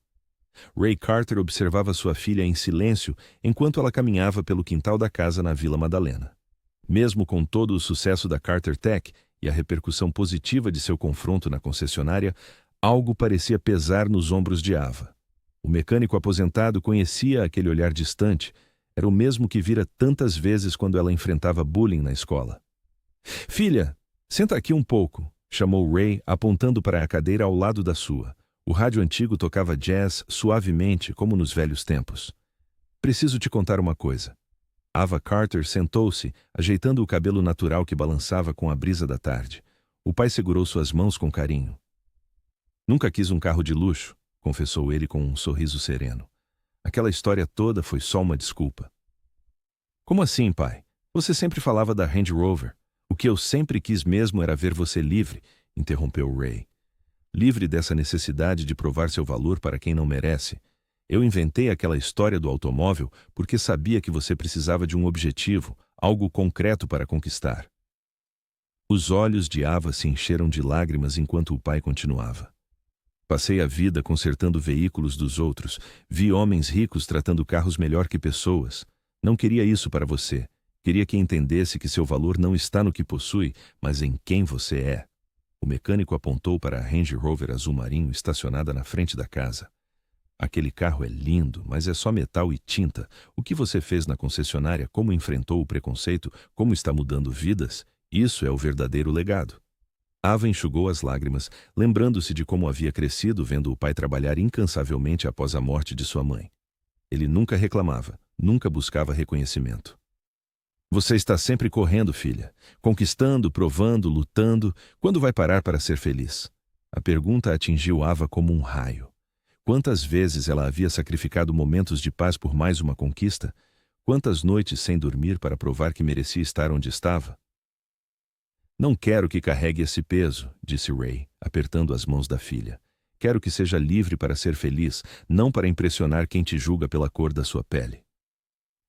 Speaker 1: Ray Carter observava sua filha em silêncio enquanto ela caminhava pelo quintal da casa na Vila Madalena. Mesmo com todo o sucesso da Carter Tech e a repercussão positiva de seu confronto na concessionária, algo parecia pesar nos ombros de Ava. O mecânico aposentado conhecia aquele olhar distante, era o mesmo que vira tantas vezes quando ela enfrentava bullying na escola. "Filha, senta aqui um pouco", chamou Ray, apontando para a cadeira ao lado da sua. O rádio antigo tocava jazz suavemente, como nos velhos tempos. "Preciso te contar uma coisa." Ava Carter sentou-se, ajeitando o cabelo natural que balançava com a brisa da tarde. O pai segurou suas mãos com carinho. "Nunca quis um carro de luxo", confessou ele com um sorriso sereno. "Aquela história toda foi só uma desculpa." "Como assim, pai? Você sempre falava da Range Rover. O que eu sempre quis mesmo era ver você livre", interrompeu Ray. "Livre dessa necessidade de provar seu valor para quem não merece. Eu inventei aquela história do automóvel porque sabia que você precisava de um objetivo, algo concreto para conquistar." Os olhos de Ava se encheram de lágrimas enquanto o pai continuava. "Passei a vida consertando veículos dos outros. Vi homens ricos tratando carros melhor que pessoas. Não queria isso para você. Queria que entendesse que seu valor não está no que possui, mas em quem você é." O mecânico apontou para a Range Rover azul marinho estacionada na frente da casa. "Aquele carro é lindo, mas é só metal e tinta. O que você fez na concessionária, como enfrentou o preconceito, como está mudando vidas, isso é o verdadeiro legado." Ava enxugou as lágrimas, lembrando-se de como havia crescido vendo o pai trabalhar incansavelmente após a morte de sua mãe. Ele nunca reclamava, nunca buscava reconhecimento. "Você está sempre correndo, filha. Conquistando, provando, lutando. Quando vai parar para ser feliz?" A pergunta atingiu Ava como um raio. Quantas vezes ela havia sacrificado momentos de paz por mais uma conquista? Quantas noites sem dormir para provar que merecia estar onde estava? "Não quero que carregue esse peso", disse Ray, apertando as mãos da filha. "Quero que seja livre para ser feliz, não para impressionar quem te julga pela cor da sua pele."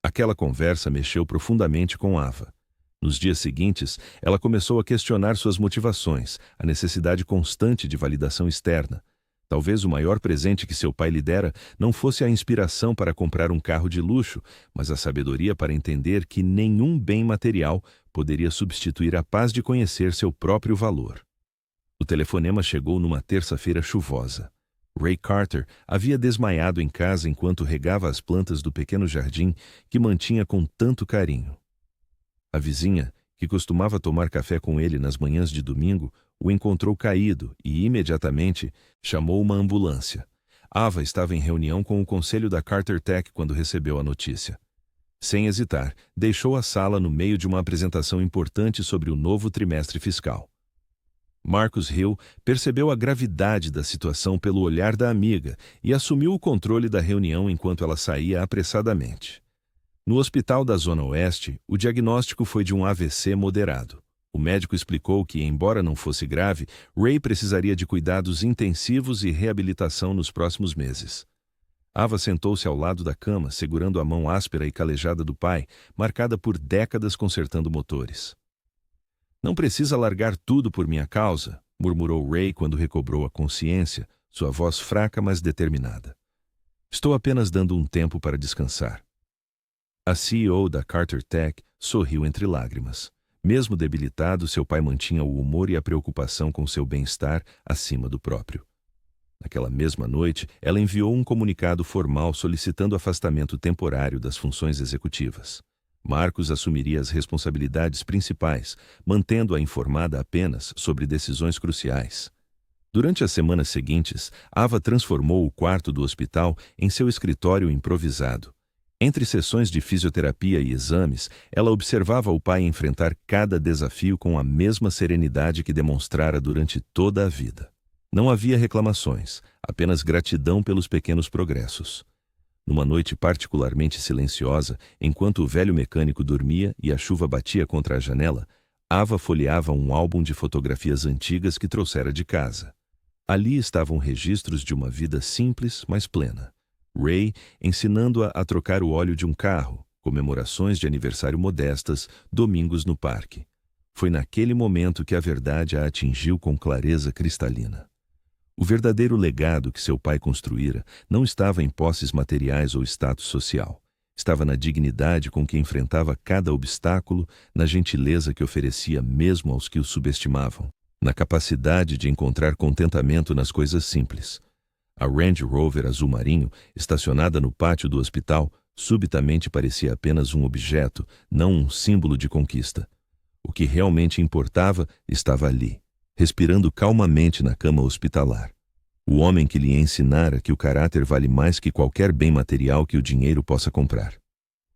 Speaker 1: Aquela conversa mexeu profundamente com Ava. Nos dias seguintes, ela começou a questionar suas motivações, a necessidade constante de validação externa. Talvez o maior presente que seu pai lhe dera não fosse a inspiração para comprar um carro de luxo, mas a sabedoria para entender que nenhum bem material poderia substituir a paz de conhecer seu próprio valor. O telefonema chegou numa terça-feira chuvosa. Ray Carter havia desmaiado em casa enquanto regava as plantas do pequeno jardim que mantinha com tanto carinho. A vizinha, que costumava tomar café com ele nas manhãs de domingo, o encontrou caído e, imediatamente, chamou uma ambulância. Ava estava em reunião com o conselho da Carter Tech quando recebeu a notícia. Sem hesitar, deixou a sala no meio de uma apresentação importante sobre o novo trimestre fiscal. Marcus Hill percebeu a gravidade da situação pelo olhar da amiga e assumiu o controle da reunião enquanto ela saía apressadamente. No hospital da Zona Oeste, o diagnóstico foi de um AVC moderado. O médico explicou que, embora não fosse grave, Ray precisaria de cuidados intensivos e reabilitação nos próximos meses. Ava sentou-se ao lado da cama, segurando a mão áspera e calejada do pai, marcada por décadas consertando motores. "Não precisa largar tudo por minha causa", murmurou Ray quando recobrou a consciência, sua voz fraca mas determinada. "Estou apenas dando um tempo para descansar." A CEO da Carter Tech sorriu entre lágrimas. Mesmo debilitado, seu pai mantinha o humor e a preocupação com seu bem-estar acima do próprio. Naquela mesma noite, ela enviou um comunicado formal solicitando afastamento temporário das funções executivas. Marcus assumiria as responsabilidades principais, mantendo-a informada apenas sobre decisões cruciais. Durante as semanas seguintes, Ava transformou o quarto do hospital em seu escritório improvisado. Entre sessões de fisioterapia e exames, ela observava o pai enfrentar cada desafio com a mesma serenidade que demonstrara durante toda a vida. Não havia reclamações, apenas gratidão pelos pequenos progressos. Numa noite particularmente silenciosa, enquanto o velho mecânico dormia e a chuva batia contra a janela, Ava folheava um álbum de fotografias antigas que trouxera de casa. Ali estavam registros de uma vida simples, mas plena. Ray ensinando-a a trocar o óleo de um carro, comemorações de aniversário modestas, domingos no parque. Foi naquele momento que a verdade a atingiu com clareza cristalina. O verdadeiro legado que seu pai construíra não estava em posses materiais ou status social. Estava na dignidade com que enfrentava cada obstáculo, na gentileza que oferecia mesmo aos que o subestimavam, na capacidade de encontrar contentamento nas coisas simples. A Range Rover azul marinho, estacionada no pátio do hospital, subitamente parecia apenas um objeto, não um símbolo de conquista. O que realmente importava estava ali, respirando calmamente na cama hospitalar. O homem que lhe ensinara que o caráter vale mais que qualquer bem material que o dinheiro possa comprar.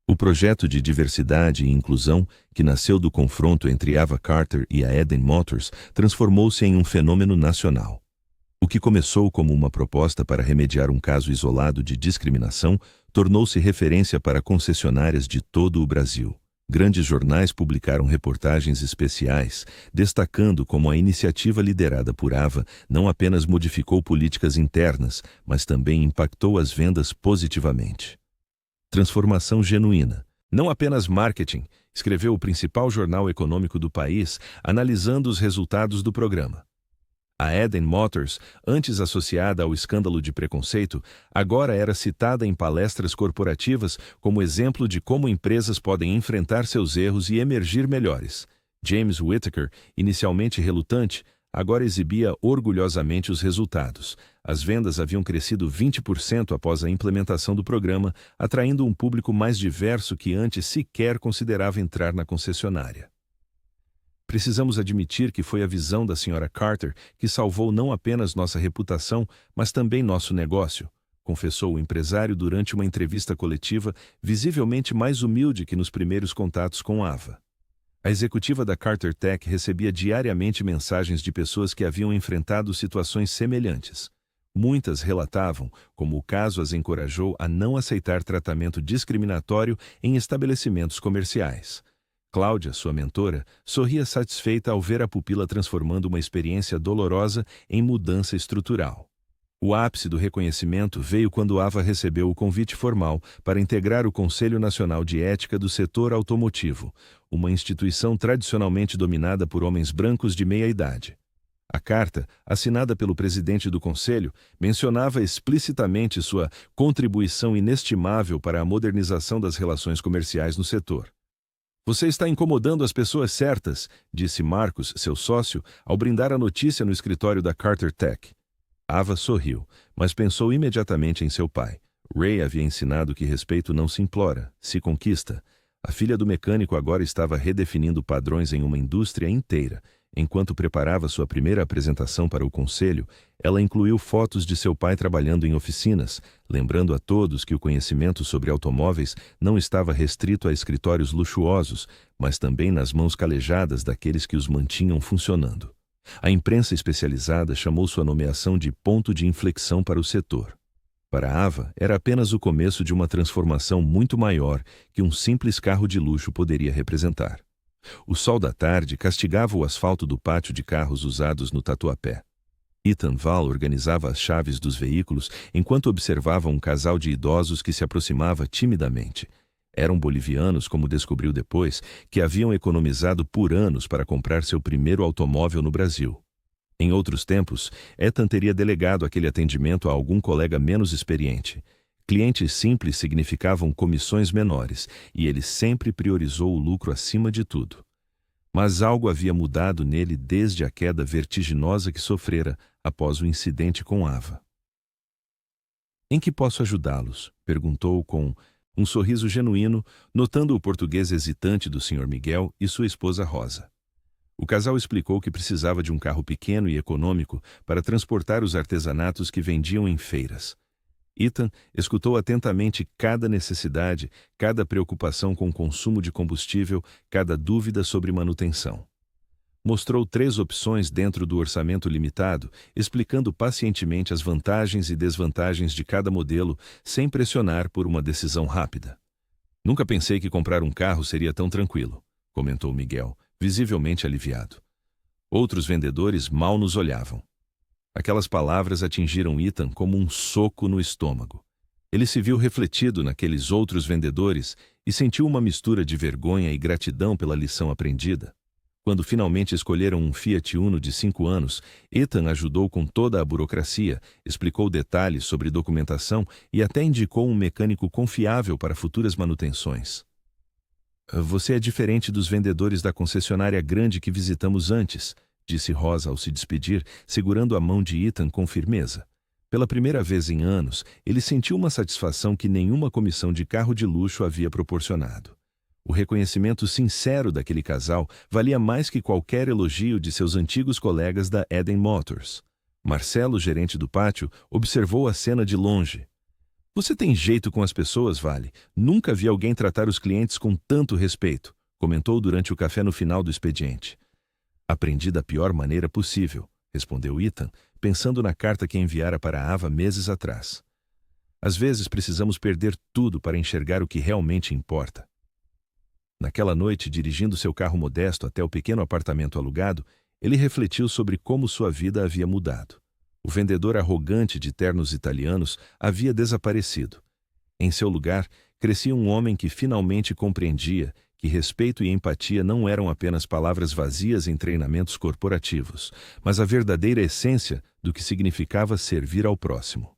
Speaker 1: O projeto de diversidade e inclusão, que nasceu do confronto entre Ava Carter e a Eden Motors, transformou-se em um fenômeno nacional. O que começou como uma proposta para remediar um caso isolado de discriminação, tornou-se referência para concessionárias de todo o Brasil. Grandes jornais publicaram reportagens especiais, destacando como a iniciativa liderada por Ava não apenas modificou políticas internas, mas também impactou as vendas positivamente. Transformação genuína. Não apenas marketing, escreveu o principal jornal econômico do país, analisando os resultados do programa. A Eden Motors, antes associada ao escândalo de preconceito, agora era citada em palestras corporativas como exemplo de como empresas podem enfrentar seus erros e emergir melhores. James Whittaker, inicialmente relutante, agora exibia orgulhosamente os resultados. As vendas haviam crescido 20% após a implementação do programa, atraindo um público mais diverso que antes sequer considerava entrar na concessionária. Precisamos admitir que foi a visão da Sra. Carter que salvou não apenas nossa reputação, mas também nosso negócio, confessou o empresário durante uma entrevista coletiva, visivelmente mais humilde que nos primeiros contatos com Ava. A executiva da Carter Tech recebia diariamente mensagens de pessoas que haviam enfrentado situações semelhantes. Muitas relatavam como o caso as encorajou a não aceitar tratamento discriminatório em estabelecimentos comerciais. Cláudia, sua mentora, sorria satisfeita ao ver a pupila transformando uma experiência dolorosa em mudança estrutural. O ápice do reconhecimento veio quando Ava recebeu o convite formal para integrar o Conselho Nacional de Ética do Setor Automotivo, uma instituição tradicionalmente dominada por homens brancos de meia-idade. A carta, assinada pelo presidente do conselho, mencionava explicitamente sua contribuição inestimável para a modernização das relações comerciais no setor. Você está incomodando as pessoas certas, disse Marcos, seu sócio, ao brindar a notícia no escritório da Carter Tech. Ava sorriu, mas pensou imediatamente em seu pai. Ray havia ensinado que respeito não se implora, se conquista. A filha do mecânico agora estava redefinindo padrões em uma indústria inteira. Enquanto preparava sua primeira apresentação para o conselho, ela incluiu fotos de seu pai trabalhando em oficinas, lembrando a todos que o conhecimento sobre automóveis não estava restrito a escritórios luxuosos, mas também nas mãos calejadas daqueles que os mantinham funcionando. A imprensa especializada chamou sua nomeação de ponto de inflexão para o setor. Para Ava, era apenas o começo de uma transformação muito maior que um simples carro de luxo poderia representar. O sol da tarde castigava o asfalto do pátio de carros usados no Tatuapé. Ethan Val organizava as chaves dos veículos enquanto observava um casal de idosos que se aproximava timidamente. Eram bolivianos, como descobriu depois, que haviam economizado por anos para comprar seu primeiro automóvel no Brasil. Em outros tempos, Ethan teria delegado aquele atendimento a algum colega menos experiente. Clientes simples significavam comissões menores, e ele sempre priorizou o lucro acima de tudo. Mas algo havia mudado nele desde a queda vertiginosa que sofrera após o incidente com Ava. "Em que posso ajudá-los?", perguntou com um sorriso genuíno, notando o português hesitante do Sr. Miguel e sua esposa Rosa. O casal explicou que precisava de um carro pequeno e econômico para transportar os artesanatos que vendiam em feiras. Ethan escutou atentamente cada necessidade, cada preocupação com o consumo de combustível, cada dúvida sobre manutenção. Mostrou 3 opções dentro do orçamento limitado, explicando pacientemente as vantagens e desvantagens de cada modelo, sem pressionar por uma decisão rápida. "Nunca pensei que comprar um carro seria tão tranquilo", comentou Miguel, visivelmente aliviado. Outros vendedores mal nos olhavam. Aquelas palavras atingiram Ethan como um soco no estômago. Ele se viu refletido naqueles outros vendedores e sentiu uma mistura de vergonha e gratidão pela lição aprendida. Quando finalmente escolheram um Fiat Uno de 5 anos, Ethan ajudou com toda a burocracia, explicou detalhes sobre documentação e até indicou um mecânico confiável para futuras manutenções. Você é diferente dos vendedores da concessionária grande que visitamos antes, disse Rosa ao se despedir, segurando a mão de Ethan com firmeza. Pela primeira vez em anos, ele sentiu uma satisfação que nenhuma comissão de carro de luxo havia proporcionado. O reconhecimento sincero daquele casal valia mais que qualquer elogio de seus antigos colegas da Eden Motors. Marcelo, gerente do pátio, observou a cena de longe. Você tem jeito com as pessoas, Vale. Nunca vi alguém tratar os clientes com tanto respeito, comentou durante o café no final do expediente. Aprendi da pior maneira possível, respondeu Ethan, pensando na carta que enviara para Ava meses atrás. Às vezes precisamos perder tudo para enxergar o que realmente importa. Naquela noite, dirigindo seu carro modesto até o pequeno apartamento alugado, ele refletiu sobre como sua vida havia mudado. O vendedor arrogante de ternos italianos havia desaparecido. Em seu lugar, crescia um homem que finalmente compreendia que respeito e empatia não eram apenas palavras vazias em treinamentos corporativos, mas a verdadeira essência do que significava servir ao próximo.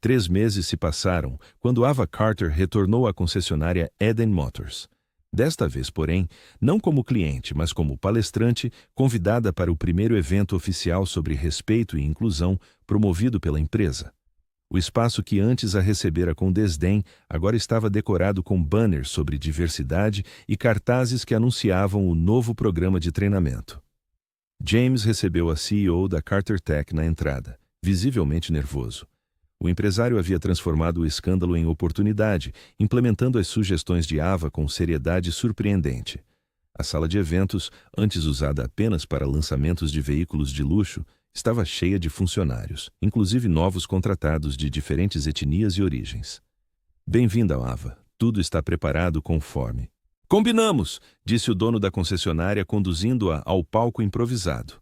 Speaker 1: 3 meses se passaram quando Ava Carter retornou à concessionária Eden Motors. Desta vez, porém, não como cliente, mas como palestrante, convidada para o primeiro evento oficial sobre respeito e inclusão promovido pela empresa. O espaço que antes a recebera com desdém agora estava decorado com banners sobre diversidade e cartazes que anunciavam o novo programa de treinamento. James recebeu a CEO da Carter Tech na entrada, visivelmente nervoso. O empresário havia transformado o escândalo em oportunidade, implementando as sugestões de Ava com seriedade surpreendente. A sala de eventos, antes usada apenas para lançamentos de veículos de luxo, estava cheia de funcionários, inclusive novos contratados de diferentes etnias e origens. Bem-vinda, Ava. Tudo está preparado conforme. Combinamos, disse o dono da concessionária, conduzindo-a ao palco improvisado.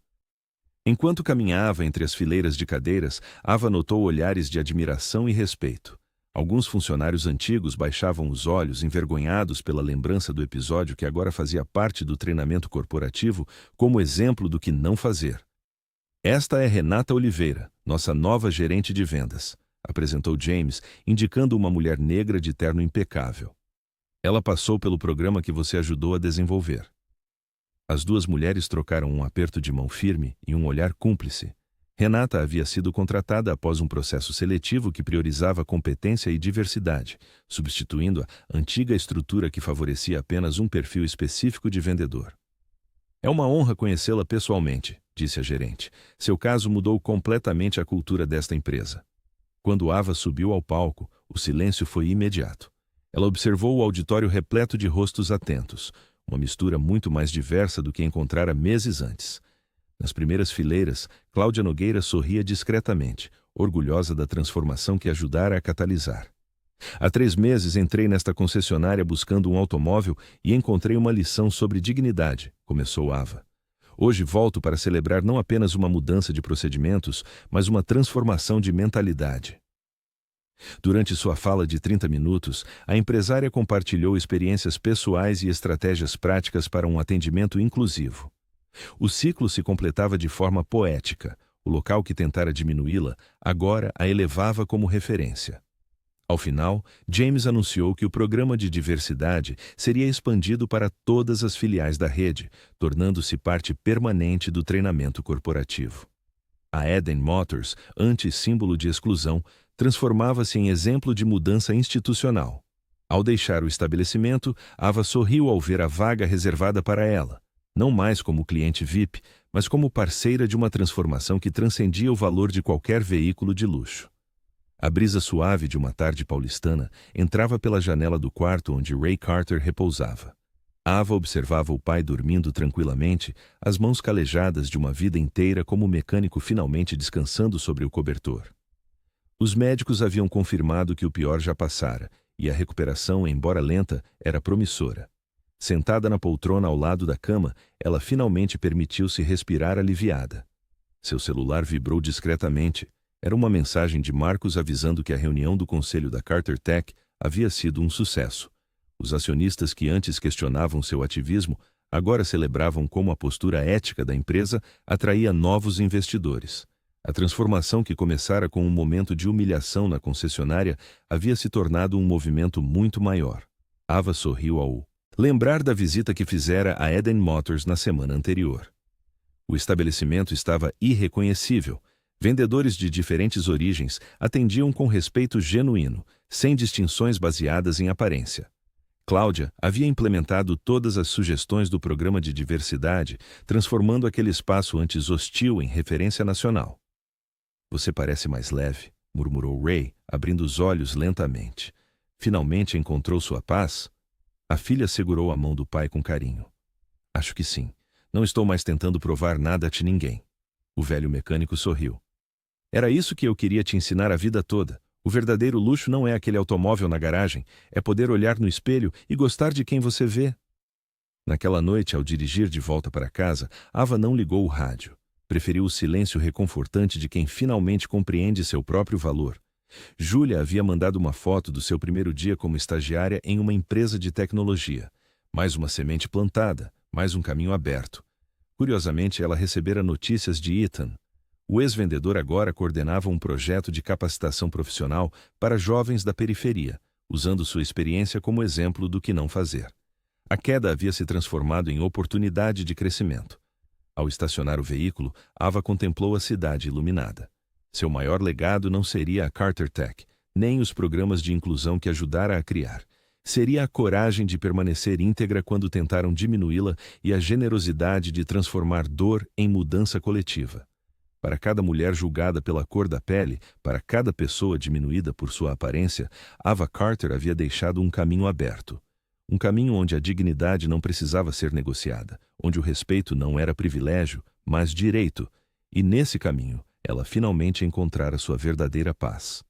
Speaker 1: Enquanto caminhava entre as fileiras de cadeiras, Ava notou olhares de admiração e respeito. Alguns funcionários antigos baixavam os olhos, envergonhados pela lembrança do episódio que agora fazia parte do treinamento corporativo como exemplo do que não fazer. Esta é Renata Oliveira, nossa nova gerente de vendas, apresentou James, indicando uma mulher negra de terno impecável. Ela passou pelo programa que você ajudou a desenvolver. As duas mulheres trocaram um aperto de mão firme e um olhar cúmplice. Renata havia sido contratada após um processo seletivo que priorizava competência e diversidade, substituindo a antiga estrutura que favorecia apenas um perfil específico de vendedor. É uma honra conhecê-la pessoalmente, disse a gerente. Seu caso mudou completamente a cultura desta empresa. Quando Ava subiu ao palco, o silêncio foi imediato. Ela observou o auditório repleto de rostos atentos, uma mistura muito mais diversa do que encontrara meses antes. Nas primeiras fileiras, Cláudia Nogueira sorria discretamente, orgulhosa da transformação que ajudara a catalisar. Há 3 meses entrei nesta concessionária buscando um automóvel e encontrei uma lição sobre dignidade, começou Ava. Hoje volto para celebrar não apenas uma mudança de procedimentos, mas uma transformação de mentalidade. Durante sua fala de 30 minutos, a empresária compartilhou experiências pessoais e estratégias práticas para um atendimento inclusivo. O ciclo se completava de forma poética. O local que tentara diminuí-la, agora a elevava como referência. Ao final, James anunciou que o programa de diversidade seria expandido para todas as filiais da rede, tornando-se parte permanente do treinamento corporativo. A Eden Motors, antes símbolo de exclusão, transformava-se em exemplo de mudança institucional. Ao deixar o estabelecimento, Ava sorriu ao ver a vaga reservada para ela, não mais como cliente VIP, mas como parceira de uma transformação que transcendia o valor de qualquer veículo de luxo. A brisa suave de uma tarde paulistana entrava pela janela do quarto onde Ray Carter repousava. Ava observava o pai dormindo tranquilamente, as mãos calejadas de uma vida inteira como o mecânico finalmente descansando sobre o cobertor. Os médicos haviam confirmado que o pior já passara, e a recuperação, embora lenta, era promissora. Sentada na poltrona ao lado da cama, ela finalmente permitiu-se respirar aliviada. Seu celular vibrou discretamente. Era uma mensagem de Marcos avisando que a reunião do conselho da Carter Tech havia sido um sucesso. Os acionistas que antes questionavam seu ativismo Agora celebravam como a postura ética da empresa atraía novos investidores. A transformação que começara com um momento de humilhação na concessionária havia se tornado um movimento muito maior. Ava sorriu ao lembrar da visita que fizera a Eden Motors na semana anterior. O estabelecimento estava irreconhecível. Vendedores de diferentes origens atendiam com respeito genuíno, sem distinções baseadas em aparência. Cláudia havia implementado todas as sugestões do programa de diversidade, transformando aquele espaço antes hostil em referência nacional. Você parece mais leve, murmurou Ray, abrindo os olhos lentamente. Finalmente encontrou sua paz? A filha segurou a mão do pai com carinho. Acho que sim. Não estou mais tentando provar nada a ninguém. O velho mecânico sorriu. Era isso que eu queria te ensinar a vida toda. O verdadeiro luxo não é aquele automóvel na garagem, é poder olhar no espelho e gostar de quem você vê. Naquela noite, ao dirigir de volta para casa, Ava não ligou o rádio. Preferiu o silêncio reconfortante de quem finalmente compreende seu próprio valor. Júlia havia mandado uma foto do seu primeiro dia como estagiária em uma empresa de tecnologia. Mais uma semente plantada, mais um caminho aberto. Curiosamente, ela recebera notícias de Ethan. O ex-vendedor agora coordenava um projeto de capacitação profissional para jovens da periferia, usando sua experiência como exemplo do que não fazer. A queda havia se transformado em oportunidade de crescimento. Ao estacionar o veículo, Ava contemplou a cidade iluminada. Seu maior legado não seria a Carter Tech, nem os programas de inclusão que ajudara a criar. Seria a coragem de permanecer íntegra quando tentaram diminuí-la e a generosidade de transformar dor em mudança coletiva. Para cada mulher julgada pela cor da pele, para cada pessoa diminuída por sua aparência, Ava Carter havia deixado um caminho aberto. Um caminho onde a dignidade não precisava ser negociada, onde o respeito não era privilégio, mas direito. E nesse caminho, ela finalmente encontrara sua verdadeira paz.